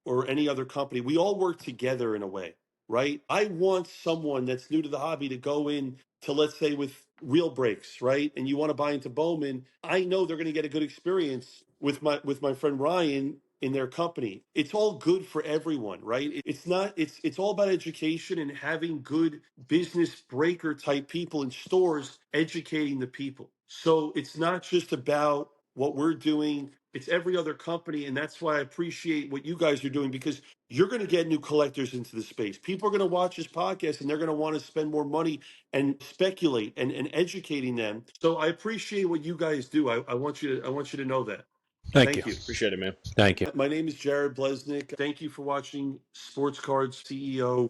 or any other company. We all work together in a way, right? I want someone that's new to the hobby to go in to, let's say, with Real Breaks, right? And you want to buy into Bowman. I know they're going to get a good experience with my friend Ryan in their company. It's all good for everyone, right? It's all about education and having good business breaker type people in stores educating the people. So it's not just about what we're doing. It's every other company. And that's why I appreciate what you guys are doing because you're going to get new collectors into the space. People are going to watch this podcast and they're going to want to spend more money and speculate and educating them. So I appreciate what you guys do. I want you to know that. Thank you. Appreciate it, man. Thank you. My name is Jared Bleznick. Thank you for watching Sports Cards CEO.